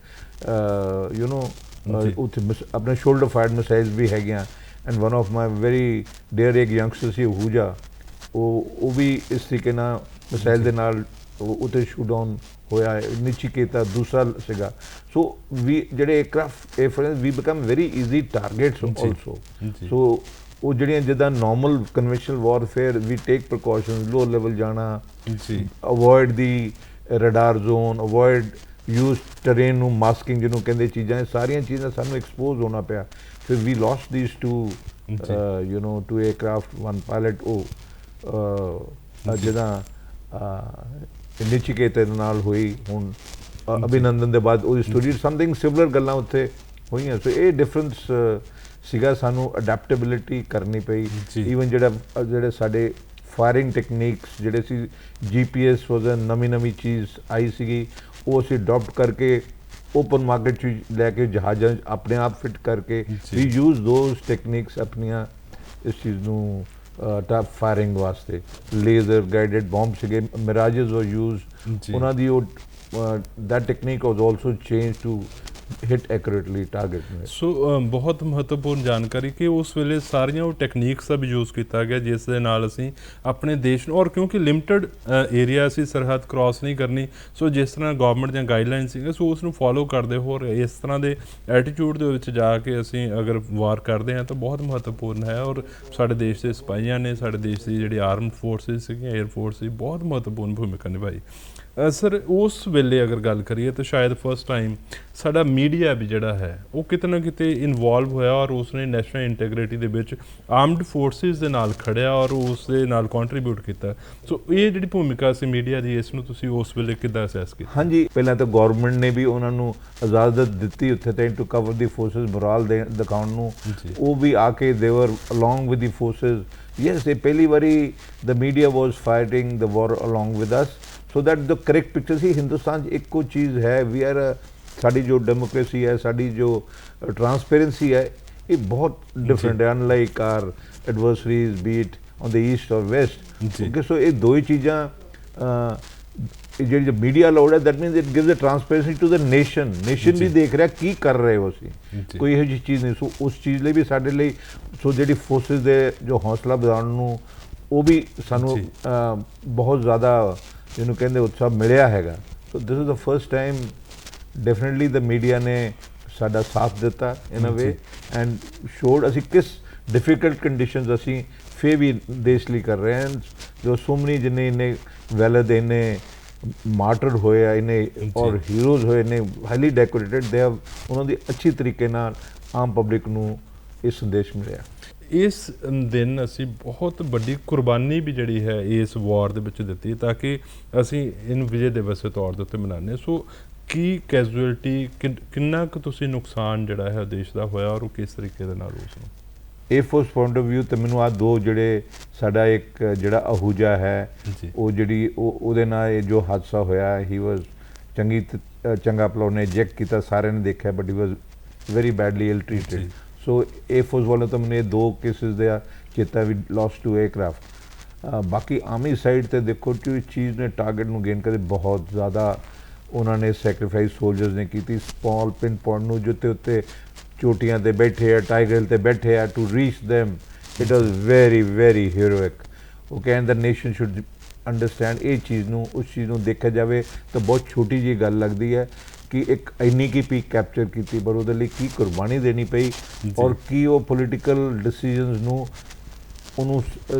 Speaker 2: you know ਉੱਥੇ ਆਪਣੇ ਸ਼ੋਲਡਰ ਫਾਇਰਡ ਮਿਸਾਈਲਸ ਵੀ ਹੈਗੀਆਂ। And one of my very dear ਇੱਕ ਯੰਗਸਟਰ ਸੀ ਹੂਜਾ, ਉਹ ਵੀ ਇਸ ਤਰੀਕੇ ਨਾਲ ਮਿਸਾਈਲ ਦੇ ਨਾਲ ਉੱਤੇ ਸ਼ੂਟ ਡਾਊਨ ਹੋਇਆ, ਨਿਚੀਕੇਤਾ ਦੂਸਰਾ ਸੀਗਾ। ਸੋ ਵੀ ਜਿਹੜੇ aircraft we become very easy targets also. So ਉਹ ਜਿਹੜੀਆਂ ਜਿੱਦਾਂ normal conventional warfare we take precautions, low level ਜਾਣਾ, avoid the radar zone, avoid use terrain ਨੂੰ ਮਾਸਕਿੰਗ ਜਿਹਨੂੰ ਕਹਿੰਦੇ, ਚੀਜ਼ਾਂ ਸਾਰੀਆਂ ਚੀਜ਼ਾਂ ਸਾਨੂੰ ਐਕਸਪੋਜ਼ ਹੋਣਾ ਪਿਆ। ਫਿਰ we lost these two you know two aircraft, one pilot, ਉਹ ਜਿੱਦਾਂ ਨਿਚੀਕੇਤ ਨਾਲ ਹੋਈ, ਹੁਣ ਅਭਿਨੰਦਨ ਦੇ ਬਾਅਦ ਉਹਦੀ ਸਟੋਰੀ ਸਮਥਿੰਗ ਸਿਮਿਲਰ ਗੱਲਾਂ ਉੱਥੇ ਹੋਈਆਂ। ਸੋ ਇਹ ਡਿਫਰੈਂਸ ਸੀਗਾ, ਸਾਨੂੰ ਅਡੈਪਟੇਬਿਲਿਟੀ ਕਰਨੀ ਪਈ। ਈਵਨ ਜਿਹੜੇ ਸਾਡੇ ਫਾਇਰਿੰਗ ਟੈਕਨੀਕਸ ਜਿਹੜੇ ਸੀ, GPS ਵਾਜ਼ ਨਵੀਂ ਚੀਜ਼ ਆਈ ਸੀਗੀ, ਉਹ ਅਸੀਂ ਅਡੋਪਟ ਕਰਕੇ ਓਪਨ ਮਾਰਕੀਟ 'ਚ ਲੈ ਕੇ ਜਹਾਜ਼ਾਂ ਆਪਣੇ ਆਪ ਫਿੱਟ ਕਰਕੇ ਵੀ ਯੂਜ਼ ਦੋਜ਼ ਟੈਕਨੀਕਸ ਆਪਣੀਆਂ ਇਸ ਚੀਜ਼ ਨੂੰ ਟਾਪ ਫਾਇਰਿੰਗ ਵਾਸਤੇ। ਲੇਜ਼ਰ ਗਾਈਡਡ ਬੌਂਬ ਸੀਗੇ, ਮਿਰਾਜਸ ਵਾਰ ਯੂਜ਼ਡ, ਉਹਨਾਂ ਦੀ ਉਹ that technique was also changed to hit accurately target।
Speaker 1: ਸੋ ਬਹੁਤ ਮਹੱਤਵਪੂਰਨ ਜਾਣਕਾਰੀ ਕਿ ਉਸ ਵੇਲੇ ਸਾਰੀਆਂ ਉਹ ਟੈਕਨੀਕਸ ਦਾ ਵੀ ਯੂਜ਼ ਕੀਤਾ ਗਿਆ ਜਿਸ ਦੇ ਨਾਲ ਅਸੀਂ ਆਪਣੇ ਦੇਸ਼ ਨੂੰ, ਔਰ ਕਿਉਂਕਿ ਲਿਮਟਡ ਏਰੀਆ ਅਸੀਂ ਸਰਹੱਦ ਕ੍ਰਾਸ ਨਹੀਂ ਕਰਨੀ, ਸੋ ਜਿਸ ਤਰ੍ਹਾਂ ਗੌਰਮੈਂਟ ਦੀਆਂ ਗਾਈਡਲਾਈਨ ਸੀਗੀਆਂ ਸੋ ਉਸ ਨੂੰ ਫੋਲੋ ਕਰਦੇ ਹੋਰ ਇਸ ਤਰ੍ਹਾਂ ਦੇ ਐਟੀਟਿਊਡ ਦੇ ਵਿੱਚ ਜਾ ਕੇ ਅਸੀਂ ਅਗਰ ਵਾਰ ਕਰਦੇ ਹਾਂ ਤਾਂ ਬਹੁਤ ਮਹੱਤਵਪੂਰਨ ਹੈ। ਔਰ ਸਾਡੇ ਦੇਸ਼ ਦੇ ਸਿਪਾਹੀਆਂ ਨੇ, ਸਾਡੇ ਦੇਸ਼ ਦੀ ਜਿਹੜੀ ਆਰਮਡ ਫੋਰਸਿਸ ਸੀਗੀਆਂ, ਏਅਰ ਫੋਰਸ ਸੀ, ਬਹੁਤ ਮਹੱਤਵਪੂਰਨ ਭੂਮਿਕਾ ਨਿਭਾਈ। ਸਰ ਉਸ ਵੇਲੇ ਅਗਰ ਗੱਲ ਕਰੀਏ ਤਾਂ ਸ਼ਾਇਦ ਫਸਟ ਟਾਈਮ ਸਾਡਾ ਮੀਡੀਆ ਵੀ ਜਿਹੜਾ ਹੈ ਉਹ ਕਿਤੇ ਨਾ ਕਿਤੇ ਇਨਵੋਲਵ ਹੋਇਆ ਔਰ ਉਸਨੇ ਨੈਸ਼ਨਲ ਇੰਟੈਗ੍ਰਿਟੀ ਦੇ ਵਿੱਚ ਆਰਮਡ ਫੋਰਸਿਸ ਦੇ ਨਾਲ ਖੜਿਆ ਔਰ ਉਸ ਦੇ ਨਾਲ ਕੰਟਰੀਬਿਊਟ ਕੀਤਾ। ਸੋ ਇਹ ਜਿਹੜੀ ਭੂਮਿਕਾ ਸੀ ਮੀਡੀਆ ਦੀ, ਇਸ ਨੂੰ ਤੁਸੀਂ ਉਸ ਵੇਲੇ ਕਿੱਦਾਂ ਅਸੈਸ ਕੀਤਾ?
Speaker 2: ਹਾਂਜੀ, ਪਹਿਲਾਂ ਤਾਂ ਗੌਰਮੈਂਟ ਨੇ ਵੀ ਉਹਨਾਂ ਨੂੰ ਇਜਾਜ਼ਤ ਦਿੱਤੀ ਉੱਥੇ ਤਾਂ to cover the forces morale ਦਿਖਾਉਣ ਨੂੰ, ਉਹ ਵੀ ਆ ਕੇ they were along with the forces. Yes, ਇਹ ਪਹਿਲੀ ਵਾਰੀ the media was fighting the war along with us, so that the correct picture ਸੀ। ਹਿੰਦੁਸਤਾਨ 'ਚ ਇੱਕੋ ਚੀਜ਼ ਹੈ, ਵੀ ਆਰ ਸਾਡੀ ਜੋ ਡੈਮੋਕ੍ਰੇਸੀ ਹੈ, ਸਾਡੀ ਜੋ ਟਰਾਂਸਪੇਰੈਂਸੀ ਹੈ, ਇਹ ਬਹੁਤ ਡਿਫਰੈਂਟ ਹੈ, unlike our adversaries, be it on the east or west
Speaker 1: ਜੀ।
Speaker 2: ਕਿਉਂਕਿ ਸੋ ਇਹ ਦੋ ਹੀ ਚੀਜ਼ਾਂ ਜਿਹੜੀ ਮੀਡੀਆ ਲੋੜ ਹੈ that means it gives a transparency to the nation we ਦੇਖ ਰਿਹਾ ਕੀ ਕਰ ਰਹੇ ਹੋ ਅਸੀਂ
Speaker 1: ਜੀ।
Speaker 2: ਕੋਈ ਇਹੋ ਜਿਹੀ ਚੀਜ਼ ਨਹੀਂ ਸੋ ਉਸ ਚੀਜ਼ ਲਈ ਵੀ ਸਾਡੇ ਲਈ ਸੋ ਜਿਹੜੀ ਫੋਰਸਿਸ ਦੇ ਜੋ ਹੌਸਲਾ ਵਧਾਉਣ ਨੂੰ ਉਹ ਵੀ ਸਾਨੂੰ ਬਹੁਤ ਜ਼ਿਆਦਾ ਜਿਹਨੂੰ ਕਹਿੰਦੇ ਉਤਸ਼ਾਹ ਮਿਲਿਆ ਹੈਗਾ so this is the first time definitely the media ਨੇ ਸਾਡਾ ਸਾਥ ਦਿੱਤਾ ਇਨ ਅ ਵੇ ਐਂਡ ਸ਼ੋਡ ਅਸੀਂ ਕਿਸ ਡਿਫਿਕਲਟ ਕੰਡੀਸ਼ਨਸ ਅਸੀਂ ਫੇਰ ਵੀ ਦੇਸ਼ ਲਈ ਕਰ ਰਹੇ ਹਾਂ ਜੋ ਸੋ ਮਨੀ ਜਿੰਨੇ ਇੰਨੇ ਵੈਲਦ ਇੰਨੇ ਮਾਰਟਰਡ ਹੋਏ ਆ ਇੰਨੇ ਔਰ ਹੀਰੋਜ਼ ਹੋਏ ਨੇ ਹਾਈਲੀ ਡੈਕੋਰੇਟਡ ਦੇ ਹੈਵ ਉਹਨਾਂ ਦੀ ਅੱਛੀ ਤਰੀਕੇ ਨਾਲ ਆਮ ਪਬਲਿਕ ਨੂੰ ਇਹ ਸੰਦੇਸ਼ ਮਿਲਿਆ
Speaker 1: ਇਸ ਦਿਨ ਅਸੀਂ ਬਹੁਤ ਵੱਡੀ ਕੁਰਬਾਨੀ ਵੀ ਜਿਹੜੀ ਹੈ ਇਸ ਵਾਰ ਦੇ ਵਿੱਚ ਦਿੱਤੀ ਤਾਂ ਕਿ ਅਸੀਂ ਇਹਨੂੰ ਵਿਜੇ ਦਿਵਸ ਦੇ ਤੌਰ ਦੇ ਉੱਤੇ ਮਨਾਉਂਦੇ ਸੋ ਕੀ ਕੈਜੂਅਲਟੀ ਕਿੰਨਾ ਕੁ ਤੁਸੀਂ ਨੁਕਸਾਨ ਜਿਹੜਾ ਹੈ ਦੇਸ਼ ਦਾ ਹੋਇਆ ਔਰ ਉਹ ਕਿਸ ਤਰੀਕੇ ਦੇ ਨਾਲ ਉਸ ਨੂੰ
Speaker 2: ਇਹ ਫੋਰਸ ਪੁਆਇੰਟ ਆਫ ਵਿਊ ਤੇ ਮੈਨੂੰ ਆ ਦੋ ਜਿਹੜੇ ਸਾਡਾ ਇੱਕ ਜਿਹੜਾ ਅਹੂਜਾ ਹੈ ਉਹ ਜਿਹੜੀ ਉਹਦੇ ਨਾਲ ਇਹ ਜੋ ਹਾਦਸਾ ਹੋਇਆ ਹੀ ਵਾਸ ਚੰਗਾ ਪਲੋ ਨੇ ਜੈਕ ਕੀਤਾ ਸਾਰਿਆਂ ਨੇ ਦੇਖਿਆ but he was very badly ill treated so ਇਹ ਫੋਰਸ ਵੱਲੋਂ ਤਾਂ ਮੈਨੂੰ ਇਹ ਦੋ ਕੇਸਿਸ ਦੇ ਚੇਤਾ ਵੀ ਲੋਸਟ ਟੂ ਏਅਰਕ੍ਰਾਫਟ ਬਾਕੀ ਆਰਮੀ ਸਾਈਡ ਤੇ ਦੇਖੋ ਕਿ ਇਸ ਚੀਜ਼ ਨੇ ਟਾਰਗੇਟ ਨੂੰ ਗੇਨ ਕਰੇ ਬਹੁਤ ਜ਼ਿਆਦਾ ਉਹਨਾਂ ਨੇ ਸੈਕਰੀਫਾਈਸ ਸੋਲਜਰਸ ਨੇ ਕੀਤੀ ਸਮਾਲ ਪਿਨ ਪੁਆਇੰਟ ਨੂੰ ਜਿੱਤੇ ਉੱਤੇ ਚੋਟੀਆਂ ਤੇ ਬੈਠੇ ਆ ਟਾਈਗਰ ਹਿਲ ਤੇ ਬੈਠੇ ਆ to reach them it was very very heroic ਉਹ ਕਹਿੰਦੇ ਨੇਸ਼ਨ ਸ਼ੁੱਡ ਅੰਡਰਸਟੈਂਡ ਇਹ ਚੀਜ਼ ਨੂੰ ਉਸ ਚੀਜ਼ ਨੂੰ ਦੇਖਿਆ ਜਾਵੇ ਤਾਂ ਬਹੁਤ ਛੋਟੀ ਜਿਹੀ ਗੱਲ ਲੱਗਦੀ ਹੈ ਕਿ ਇੱਕ ਇੰਨੀ ਕੀ ਪੀਕ ਕੈਪਚਰ ਕੀਤੀ ਪਰ ਉਹਦੇ ਲਈ ਕੀ ਕੁਰਬਾਨੀ ਦੇਣੀ ਪਈ ਔਰ ਕੀ ਉਹ ਪੋਲੀਟੀਕਲ ਡਿਸੀਜਨਸ ਨੂੰ ਉਹਨੂੰ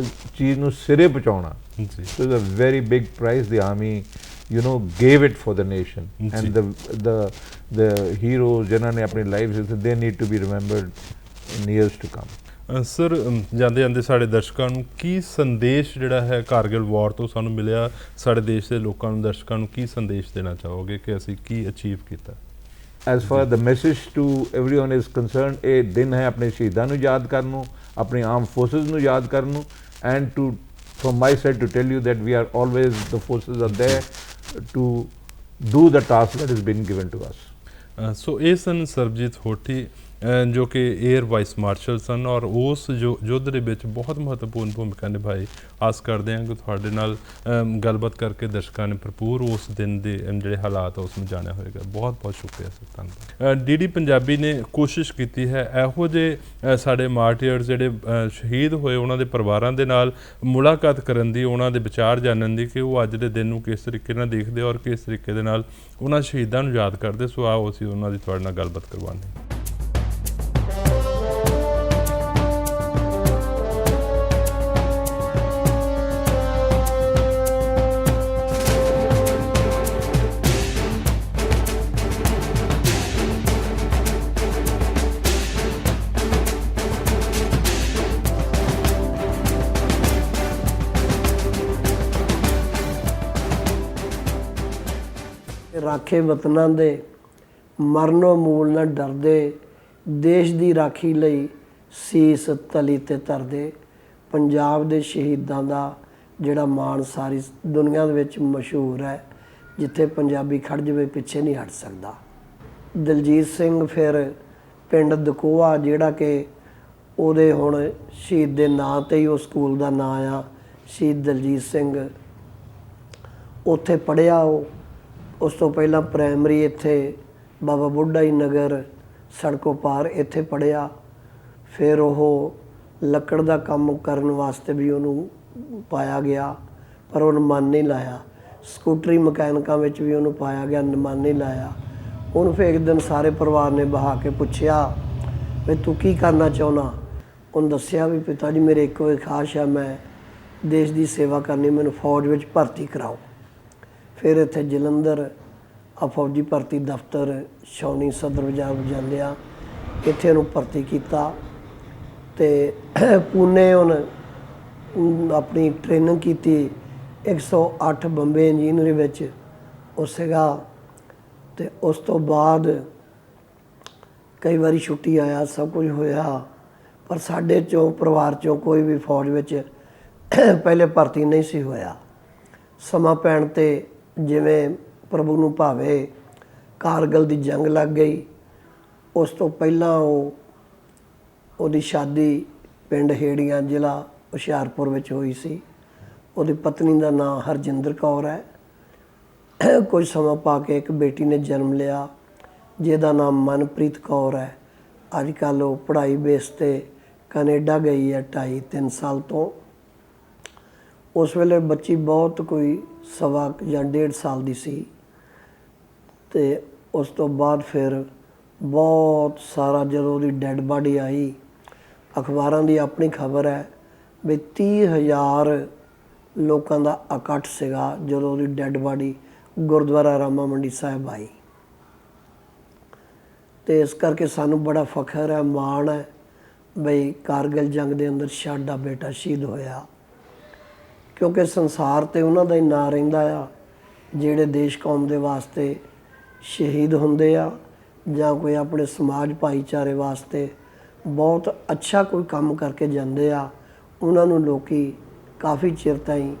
Speaker 2: ਚੀਜ਼ ਨੂੰ ਸਿਰੇ ਪਹੁੰਚਾਉਣਾ so it's a very big prize the army you know gave it for the nation and the heroes ਜਿਨ੍ਹਾਂ ਨੇ ਆਪਣੀ ਲਾਈਫ ਦਿੱਤੀ they need to be remembered in years to come
Speaker 1: sir ਜਾਂਦੇ ਜਾਂਦੇ ਸਾਡੇ ਦਰਸ਼ਕਾਂ ਨੂੰ ਕੀ ਸੰਦੇਸ਼ ਜਿਹੜਾ ਹੈ ਕਾਰਗਿਲ ਵਾਰ ਤੋਂ ਸਾਨੂੰ ਮਿਲਿਆ ਸਾਡੇ ਦੇਸ਼ ਦੇ ਲੋਕਾਂ ਨੂੰ ਦਰਸ਼ਕਾਂ ਨੂੰ ਕੀ ਸੰਦੇਸ਼ ਦੇਣਾ ਚਾਹੋਗੇ ਕਿ ਅਸੀਂ ਕੀ ਅਚੀਵ ਕੀਤਾ
Speaker 2: as far the message to everyone is concerned ਇਹ ਦਿਨ ਹੈ ਆਪਣੇ ਸ਼ਹੀਦਾਂ ਨੂੰ ਯਾਦ ਕਰਨ ਨੂੰ ਆਪਣੀ ਆਰਮ ਫੋਰਸਿਸ ਨੂੰ ਯਾਦ ਕਰਨ ਨੂੰ and to from my side to tell you that we are always the forces are there to do the task that has been given to us
Speaker 1: ਸੋ ਇਹ ਸਨ ਸਰਬਜੀਤ ਹੋਠੀ ਜੋ ਕਿ ਏਅਰ ਵਾਈਸ ਮਾਰਸ਼ਲ ਸਨ ਔਰ ਉਸ ਯੁੱਧ ਦੇ ਵਿੱਚ ਬਹੁਤ ਮਹੱਤਵਪੂਰਨ ਭੂਮਿਕਾ ਨਿਭਾਈ ਆਸ ਕਰਦੇ ਹਾਂ ਕਿ ਤੁਹਾਡੇ ਨਾਲ ਗੱਲਬਾਤ ਕਰਕੇ ਦਰਸ਼ਕਾਂ ਨੇ ਭਰਪੂਰ ਉਸ ਦਿਨ ਦੇ ਜਿਹੜੇ ਹਾਲਾਤ ਉਸ ਨੂੰ ਜਾਣਿਆ ਹੋਵੇਗਾ ਬਹੁਤ ਬਹੁਤ ਸ਼ੁਕਰੀਆ ਸਰ ਧੰਨਵਾਦ ਡੀਡੀ ਪੰਜਾਬੀ ਨੇ ਕੋਸ਼ਿਸ਼ ਕੀਤੀ ਹੈ ਇਹੋ ਜਿਹੇ ਸਾਡੇ ਮਾਰਟੀਅਰਸ ਜਿਹੜੇ ਸ਼ਹੀਦ ਹੋਏ ਉਹਨਾਂ ਦੇ ਪਰਿਵਾਰਾਂ ਦੇ ਨਾਲ ਮੁਲਾਕਾਤ ਕਰਨ ਦੀ ਉਹਨਾਂ ਦੇ ਵਿਚਾਰ ਜਾਣਨ ਦੀ ਕਿ ਉਹ ਅੱਜ ਦੇ ਦਿਨ ਨੂੰ ਕਿਸ ਤਰੀਕੇ ਨਾਲ ਦੇਖਦੇ ਔਰ ਕਿਸ ਤਰੀਕੇ ਦੇ ਨਾਲ ਉਹਨਾਂ ਸ਼ਹੀਦਾਂ ਨੂੰ ਯਾਦ ਕਰਦੇ ਸੋ ਆਓ ਅਸੀਂ ਉਹਨਾਂ ਦੀ ਤੁਹਾਡੇ ਨਾਲ ਗੱਲਬਾਤ ਕਰਵਾਉਂਦੇ ਹਾਂ
Speaker 3: ਰਾਖੇ ਵਤਨਾਂ ਦੇ ਮਰਨੋਂ ਮੂਲ ਨਾ ਡਰਦੇ ਦੇਸ਼ ਦੀ ਰਾਖੀ ਲਈ ਸੀਸ ਤਲੀ ਤੇ ਧਰਦੇ ਪੰਜਾਬ ਦੇ ਸ਼ਹੀਦਾਂ ਦਾ ਜਿਹੜਾ ਮਾਣ ਸਾਰੀ ਦੁਨੀਆ ਦੇ ਵਿੱਚ ਮਸ਼ਹੂਰ ਹੈ ਜਿੱਥੇ ਪੰਜਾਬੀ ਖੜ ਜਾਵੇ ਪਿੱਛੇ ਨਹੀਂ ਹਟ ਸਕਦਾ ਦਲਜੀਤ ਸਿੰਘ ਫਿਰ ਪਿੰਡ ਦਕੋਆ ਜਿਹੜਾ ਕਿ ਉਹਦੇ ਹੁਣ ਸ਼ਹੀਦ ਦੇ ਨਾਂ ਤੇ ਹੀ ਉਹ ਸਕੂਲ ਦਾ ਨਾਂ ਆ ਸ਼ਹੀਦ ਦਲਜੀਤ ਸਿੰਘ ਉੱਥੇ ਪੜ੍ਹਿਆ ਉਹ ਉਸ ਤੋਂ ਪਹਿਲਾਂ ਪ੍ਰਾਇਮਰੀ ਇੱਥੇ ਬਾਬਾ ਬੁੱਢਾ ਜੀ ਨਗਰ ਸੜਕੋਂ ਪਾਰ ਇੱਥੇ ਪੜ੍ਹਿਆ ਫਿਰ ਉਹ ਲੱਕੜ ਦਾ ਕੰਮ ਕਰਨ ਵਾਸਤੇ ਵੀ ਉਹਨੂੰ ਪਾਇਆ ਗਿਆ ਪਰ ਉਹਨੇ ਮਨ ਨਹੀਂ ਲਾਇਆ ਸਕੂਟਰੀ ਮਕੈਨਿਕਾਂ ਵਿੱਚ ਵੀ ਉਹਨੂੰ ਪਾਇਆ ਗਿਆ ਮਨ ਨਹੀਂ ਲਾਇਆ ਉਹਨੂੰ ਫਿਰ ਇੱਕ ਦਿਨ ਸਾਰੇ ਪਰਿਵਾਰ ਨੇ ਬਹਾ ਕੇ ਪੁੱਛਿਆ ਵੀ ਤੂੰ ਕੀ ਕਰਨਾ ਚਾਹੁੰਦਾ ਉਹਨੂੰ ਦੱਸਿਆ ਵੀ ਪਿਤਾ ਜੀ ਮੇਰੇ ਇੱਕੋ ਇੱਕ ਖਾਸ਼ ਆ ਮੈਂ ਦੇਸ਼ ਦੀ ਸੇਵਾ ਕਰਨੀ ਮੈਨੂੰ ਫੌਜ ਵਿੱਚ ਭਰਤੀ ਕਰਾਓ ਫਿਰ ਇੱਥੇ ਜਲੰਧਰ ਆ ਫੌਜੀ ਭਰਤੀ ਦਫ਼ਤਰ ਛਾਉਣੀ ਸਦਰ ਬਾਜ਼ਾਰ ਜਾਂਦਿਆਂ ਇੱਥੇ ਉਹਨੂੰ ਭਰਤੀ ਕੀਤਾ ਅਤੇ ਪੂਨੇ ਉਹਨੇ ਆਪਣੀ ਟ੍ਰੇਨਿੰਗ ਕੀਤੀ 108 ਬੰਬੇ ਇੰਜੀਨੀਅਰਿੰਗ ਵਿੱਚ ਉਹ ਸੀਗਾ ਅਤੇ ਉਸ ਤੋਂ ਬਾਅਦ ਕਈ ਵਾਰੀ ਛੁੱਟੀ ਆਇਆ ਸਭ ਕੁਝ ਹੋਇਆ ਪਰ ਸਾਡੇ ਚੋਂ ਪਰਿਵਾਰ ਚੋਂ ਕੋਈ ਵੀ ਫੌਜ ਵਿੱਚ ਪਹਿਲੇ ਭਰਤੀ ਨਹੀਂ ਸੀ ਹੋਇਆ ਸਮਾਂ ਪੈਣ 'ਤੇ ਜਿਵੇਂ ਪ੍ਰਭੂ ਨੂੰ ਭਾਵੇ ਕਾਰਗਿਲ ਦੀ ਜੰਗ ਲੱਗ ਗਈ ਉਸ ਤੋਂ ਪਹਿਲਾਂ ਉਹਦੀ ਸ਼ਾਦੀ ਪਿੰਡ ਹੇੜੀਆਂ ਜ਼ਿਲ੍ਹਾ ਹੁਸ਼ਿਆਰਪੁਰ ਵਿੱਚ ਹੋਈ ਸੀ। ਉਹਦੀ ਪਤਨੀ ਦਾ ਨਾਮ ਹਰਜਿੰਦਰ ਕੌਰ ਹੈ। ਕੁਝ ਸਮਾਂ ਪਾ ਕੇ ਇੱਕ ਬੇਟੀ ਨੇ ਜਨਮ ਲਿਆ ਜਿਹਦਾ ਨਾਮ ਮਨਪ੍ਰੀਤ ਕੌਰ ਹੈ। ਅੱਜ ਕੱਲ੍ਹ ਉਹ ਪੜ੍ਹਾਈ ਬੇਸ 'ਤੇ ਕੈਨੇਡਾ ਗਈ ਹੈ 2.5-3 ਸਾਲ ਤੋਂ। ਉਸ ਵੇਲੇ ਬੱਚੀ ਬਹੁਤ ਕੋਈ 1.25 ਜਾਂ 1.5 ਸਾਲ ਦੀ ਸੀ। ਅਤੇ ਉਸ ਤੋਂ ਬਾਅਦ ਫਿਰ ਬਹੁਤ ਸਾਰਾ ਜਦੋਂ ਉਹਦੀ ਡੈੱਡ ਬਾਡੀ ਆਈ, ਅਖਬਾਰਾਂ ਦੀ ਆਪਣੀ ਖਬਰ ਹੈ ਵੀ 30,000 ਲੋਕਾਂ ਦਾ ਇਕੱਠ ਸੀਗਾ ਜਦੋਂ ਉਹਦੀ ਡੈੱਡ ਬਾਡੀ ਗੁਰਦੁਆਰਾ ਰਾਮਾ ਮੰਡੀ ਸਾਹਿਬ ਆਈ। ਅਤੇ ਇਸ ਕਰਕੇ ਸਾਨੂੰ ਬੜਾ ਫਖਰ ਹੈ, ਮਾਣ ਹੈ ਬਈ ਕਾਰਗਿਲ ਜੰਗ ਦੇ ਅੰਦਰ ਸਾਡਾ ਬੇਟਾ ਸ਼ਹੀਦ ਹੋਇਆ। ਕਿਉਂਕਿ ਸੰਸਾਰ 'ਤੇ ਉਹਨਾਂ ਦਾ ਹੀ ਨਾਂ ਰਹਿੰਦਾ ਆ ਜਿਹੜੇ ਦੇਸ਼ ਕੌਮ ਦੇ ਵਾਸਤੇ ਸ਼ਹੀਦ ਹੁੰਦੇ ਆ ਜਾਂ ਕੋਈ ਆਪਣੇ ਸਮਾਜ ਭਾਈਚਾਰੇ ਵਾਸਤੇ ਬਹੁਤ ਅੱਛਾ ਕੋਈ ਕੰਮ ਕਰਕੇ ਜਾਂਦੇ ਆ। ਉਹਨਾਂ ਨੂੰ ਲੋਕੀ ਕਾਫੀ ਚਿਰ ਤਾਈਂ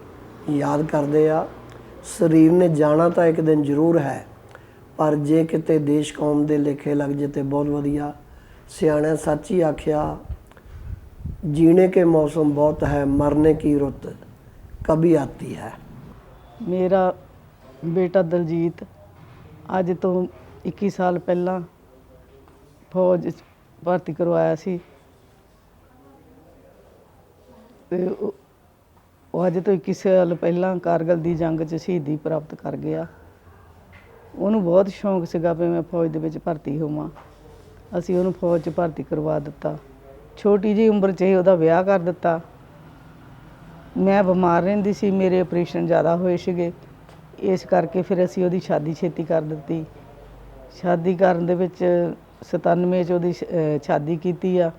Speaker 3: ਯਾਦ ਕਰਦੇ ਆ। ਸਰੀਰ ਨੇ ਜਾਣਾ ਤਾਂ ਇੱਕ ਦਿਨ ਜ਼ਰੂਰ ਹੈ, ਪਰ ਜੇ ਕਿਤੇ ਦੇਸ਼ ਕੌਮ ਦੇ ਲੇਖੇ ਲੱਗ ਜੇ ਤੇ ਬਹੁਤ ਵਧੀਆ। ਸਿਆਣਿਆਂ ਸੱਚ ਹੀ ਆਖਿਆ, ਜੀਣੇ ਕੇ ਮੌਸਮ ਬਹੁਤ ਹੈ, ਮਰਨੇ ਕੀ ਰੁੱਤ ਕभी ਆਤੀ ਹੈ।
Speaker 4: ਮੇਰਾ ਬੇਟਾ ਦਲਜੀਤ ਅੱਜ ਤੋਂ 21 ਸਾਲ ਪਹਿਲਾਂ ਫੌਜ 'ਚ ਭਰਤੀ ਕਰਵਾਇਆ ਸੀ ਅਤੇ ਉਹ ਅੱਜ ਤੋਂ 21 ਸਾਲ ਪਹਿਲਾਂ ਕਾਰਗਿਲ ਦੀ ਜੰਗ 'ਚ ਸ਼ਹੀਦੀ ਪ੍ਰਾਪਤ ਕਰ ਗਿਆ। ਉਹਨੂੰ ਬਹੁਤ ਸ਼ੌਂਕ ਸੀਗਾ ਵੀ ਮੈਂ ਫੌਜ ਦੇ ਵਿੱਚ ਭਰਤੀ ਹੋਵਾਂ। ਅਸੀਂ ਉਹਨੂੰ ਫੌਜ 'ਚ ਭਰਤੀ ਕਰਵਾ ਦਿੱਤਾ। ਛੋਟੀ ਜਿਹੀ ਉਮਰ 'ਚ ਹੀ ਉਹਦਾ ਵਿਆਹ ਕਰ ਦਿੱਤਾ। ਮੈਂ ਬਿਮਾਰ ਰਹਿੰਦੀ ਸੀ, ਮੇਰੇ ਆਪਰੇਸ਼ਨ ਜ਼ਿਆਦਾ ਹੋਏ ਸੀਗੇ, ਇਸ ਕਰਕੇ ਫਿਰ ਅਸੀਂ ਉਹਦੀ ਸ਼ਾਦੀ ਛੇਤੀ ਕਰ ਦਿੱਤੀ। ਸ਼ਾਦੀ ਕਰਨ ਦੇ ਵਿੱਚ 97 'ਚ ਉਹਦੀ ਸ਼ਾਦੀ ਕੀਤੀ ਆ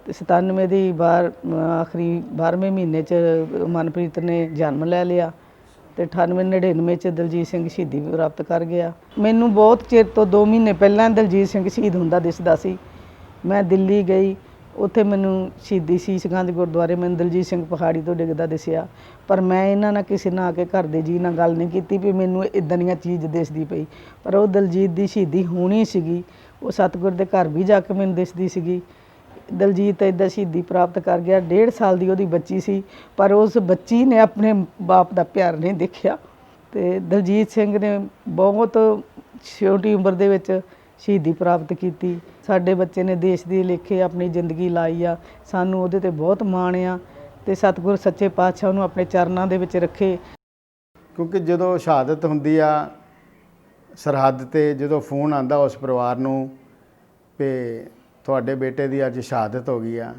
Speaker 4: ਅਤੇ 97 ਦੀ ਆਖਰੀ 12ਵੇਂ ਮਹੀਨੇ 'ਚ ਮਨਪ੍ਰੀਤ ਨੇ ਜਨਮ ਲੈ ਲਿਆ ਅਤੇ 98-99 'ਚ ਦਲਜੀਤ ਸਿੰਘ ਸ਼ਹੀਦੀ ਪ੍ਰਾਪਤ ਕਰ ਗਿਆ। ਮੈਨੂੰ ਬਹੁਤ ਚਿਰ ਤੋਂ 2 ਮਹੀਨੇ ਪਹਿਲਾਂ ਦਲਜੀਤ ਸਿੰਘ ਸ਼ਹੀਦ ਹੁੰਦਾ ਦਿਸਦਾ ਸੀ। ਮੈਂ ਦਿੱਲੀ ਗਈ, ਉੱਥੇ ਮੈਨੂੰ ਸ਼ਹੀਦੀ ਸੀਸਗੰਜ ਗੁਰਦੁਆਰੇ ਮੈਨੂੰ ਦਲਜੀਤ ਸਿੰਘ ਪਹਾੜੀ ਤੋਂ ਡਿੱਗਦਾ ਦਿਸਿਆ, ਪਰ ਮੈਂ ਇਹਨਾਂ ਨਾਲ ਕਿਸੇ ਨਾਲ ਆ ਕੇ ਘਰ ਦੇ ਜੀ ਨਾਲ ਗੱਲ ਨਹੀਂ ਕੀਤੀ ਵੀ ਮੈਨੂੰ ਇੱਦਾਂ ਦੀਆਂ ਚੀਜ਼ ਦਿਸਦੀ ਪਈ। ਪਰ ਉਹ ਦਲਜੀਤ ਦੀ ਸ਼ਹੀਦੀ ਹੋਣੀ ਸੀਗੀ, ਉਹ ਸਤਿਗੁਰ ਦੇ ਘਰ ਵੀ ਜਾ ਕੇ ਮੈਨੂੰ ਦਿਸਦੀ ਸੀਗੀ। ਦਲਜੀਤ ਇੱਦਾਂ ਸ਼ਹੀਦੀ ਪ੍ਰਾਪਤ ਕਰ ਗਿਆ। 1.5 ਸਾਲ ਦੀ ਉਹਦੀ ਬੱਚੀ ਸੀ, ਪਰ ਉਸ ਬੱਚੀ ਨੇ ਆਪਣੇ ਬਾਪ ਦਾ ਪਿਆਰ ਨਹੀਂ ਦੇਖਿਆ ਅਤੇ ਦਲਜੀਤ ਸਿੰਘ ਨੇ ਬਹੁਤ ਛੋਟੀ ਉਮਰ ਦੇ ਵਿੱਚ ਸ਼ਹੀਦੀ ਪ੍ਰਾਪਤ ਕੀਤੀ। ਸਾਡੇ ਬੱਚੇ ਨੇ ਦੇਸ਼ ਦੇ ਲੇਖੇ ਆਪਣੀ ਜ਼ਿੰਦਗੀ ਲਾਈ ਆ, ਸਾਨੂੰ ਉਹਦੇ 'ਤੇ ਬਹੁਤ ਮਾਣ ਆ ਅਤੇ ਸਤਿਗੁਰ ਸੱਚੇ ਪਾਤਸ਼ਾਹ ਉਹਨੂੰ ਆਪਣੇ ਚਰਨਾਂ ਦੇ ਵਿੱਚ ਰੱਖੇ।
Speaker 5: ਕਿਉਂਕਿ ਜਦੋਂ ਸ਼ਹਾਦਤ ਹੁੰਦੀ ਆ ਸਰਹੱਦ 'ਤੇ, ਜਦੋਂ ਫੋਨ ਆਉਂਦਾ ਉਸ ਪਰਿਵਾਰ ਨੂੰ ਵੀ ਤੁਹਾਡੇ ਬੇਟੇ ਦੀ ਅੱਜ ਸ਼ਹਾਦਤ ਹੋ ਗਈ ਆ,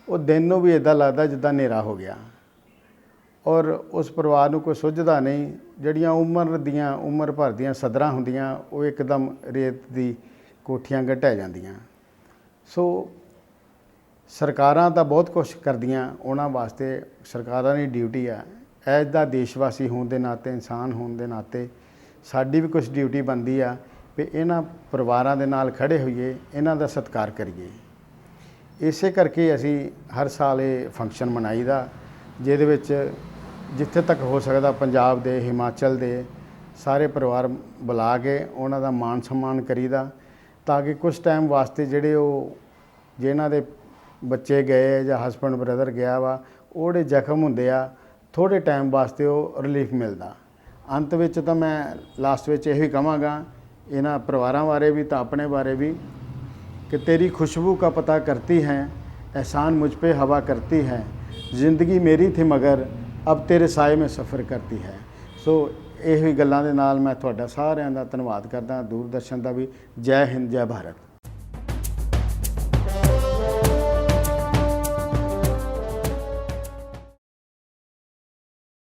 Speaker 5: ਉਹ ਦਿਨ ਨੂੰ ਵੀ ਇੱਦਾਂ ਲੱਗਦਾ ਜਿੱਦਾਂ ਹਨੇਰਾ ਹੋ ਗਿਆ ਔਰ ਉਸ ਪਰਿਵਾਰ ਨੂੰ ਕੋਈ ਸੁੱਝਦਾ ਨਹੀਂ। ਜਿਹੜੀਆਂ ਉਮਰ ਭਰ ਦੀਆਂ ਸਦਰਾਂ ਹੁੰਦੀਆਂ ਉਹ ਇੱਕਦਮ ਰੇਤ ਦੀ ਕੋਠੀਆਂ ਢਹਿ ਜਾਂਦੀਆਂ। ਸੋ ਸਰਕਾਰਾਂ ਤਾਂ ਬਹੁਤ ਕੁਛ ਕਰਦੀਆਂ, ਉਹਨਾਂ ਵਾਸਤੇ ਸਰਕਾਰਾਂ ਦੀ ਡਿਊਟੀ ਆ। ਐਜ਼ ਦਾ ਦੇਸ਼ਵਾਸੀ ਹੋਣ ਦੇ ਨਾਤੇ, ਇਨਸਾਨ ਹੋਣ ਦੇ ਨਾਤੇ ਸਾਡੀ ਵੀ ਕੁਛ ਡਿਊਟੀ ਬਣਦੀ ਆ ਵੀ ਇਹਨਾਂ ਪਰਿਵਾਰਾਂ ਦੇ ਨਾਲ ਖੜ੍ਹੇ ਹੋਈਏ, ਇਹਨਾਂ ਦਾ ਸਤਿਕਾਰ ਕਰੀਏ। ਇਸੇ ਕਰਕੇ ਅਸੀਂ ਹਰ ਸਾਲ ਇਹ ਫੰਕਸ਼ਨ ਮਨਾਈਦਾ, ਜਿਹਦੇ ਵਿੱਚ ਜਿੱਥੇ ਤੱਕ ਹੋ ਸਕਦਾ ਪੰਜਾਬ ਦੇ, ਹਿਮਾਚਲ ਦੇ ਸਾਰੇ ਪਰਿਵਾਰ ਬੁਲਾ ਕੇ ਉਹਨਾਂ ਦਾ ਮਾਣ ਸਨਮਾਨ ਕਰੀਦਾ, ਤਾਂ ਕਿ ਕੁਛ ਟਾਈਮ ਵਾਸਤੇ ਜਿਨ੍ਹਾਂ ਦੇ ਬੱਚੇ ਗਏ ਜਾਂ ਹਸਬੈਂਡ ਬ੍ਰਦਰ ਗਿਆ ਵਾ, ਉਹ ਜਿਹੜੇ ਜ਼ਖਮ ਹੁੰਦੇ ਆ ਥੋੜ੍ਹੇ ਟਾਈਮ ਵਾਸਤੇ ਉਹ ਰਿਲੀਫ ਮਿਲਦਾ। ਅੰਤ ਵਿੱਚ ਤਾਂ ਮੈਂ ਲਾਸਟ ਵਿੱਚ ਇਹੀ ਕਹਾਂਗਾ ਇਹਨਾਂ ਪਰਿਵਾਰਾਂ ਬਾਰੇ ਵੀ ਤਾਂ ਆਪਣੇ ਬਾਰੇ ਵੀ कि तेरी खुशबू का पता करती हैं, एहसान मुझ पे हवा करती है, ज़िंदगी मेरी थी मगर अब तेरे साए में सफ़र करती है। सो ਇਹੀ ਗੱਲਾਂ ਦੇ ਨਾਲ ਮੈਂ ਤੁਹਾਡਾ ਸਾਰਿਆਂ ਦਾ ਧੰਨਵਾਦ ਕਰਦਾ। ਦੂਰਦਰਸ਼ਨ ਦਾ ਵੀ ਜੈ ਹਿੰਦ, ਜੈ ਭਾਰਤ।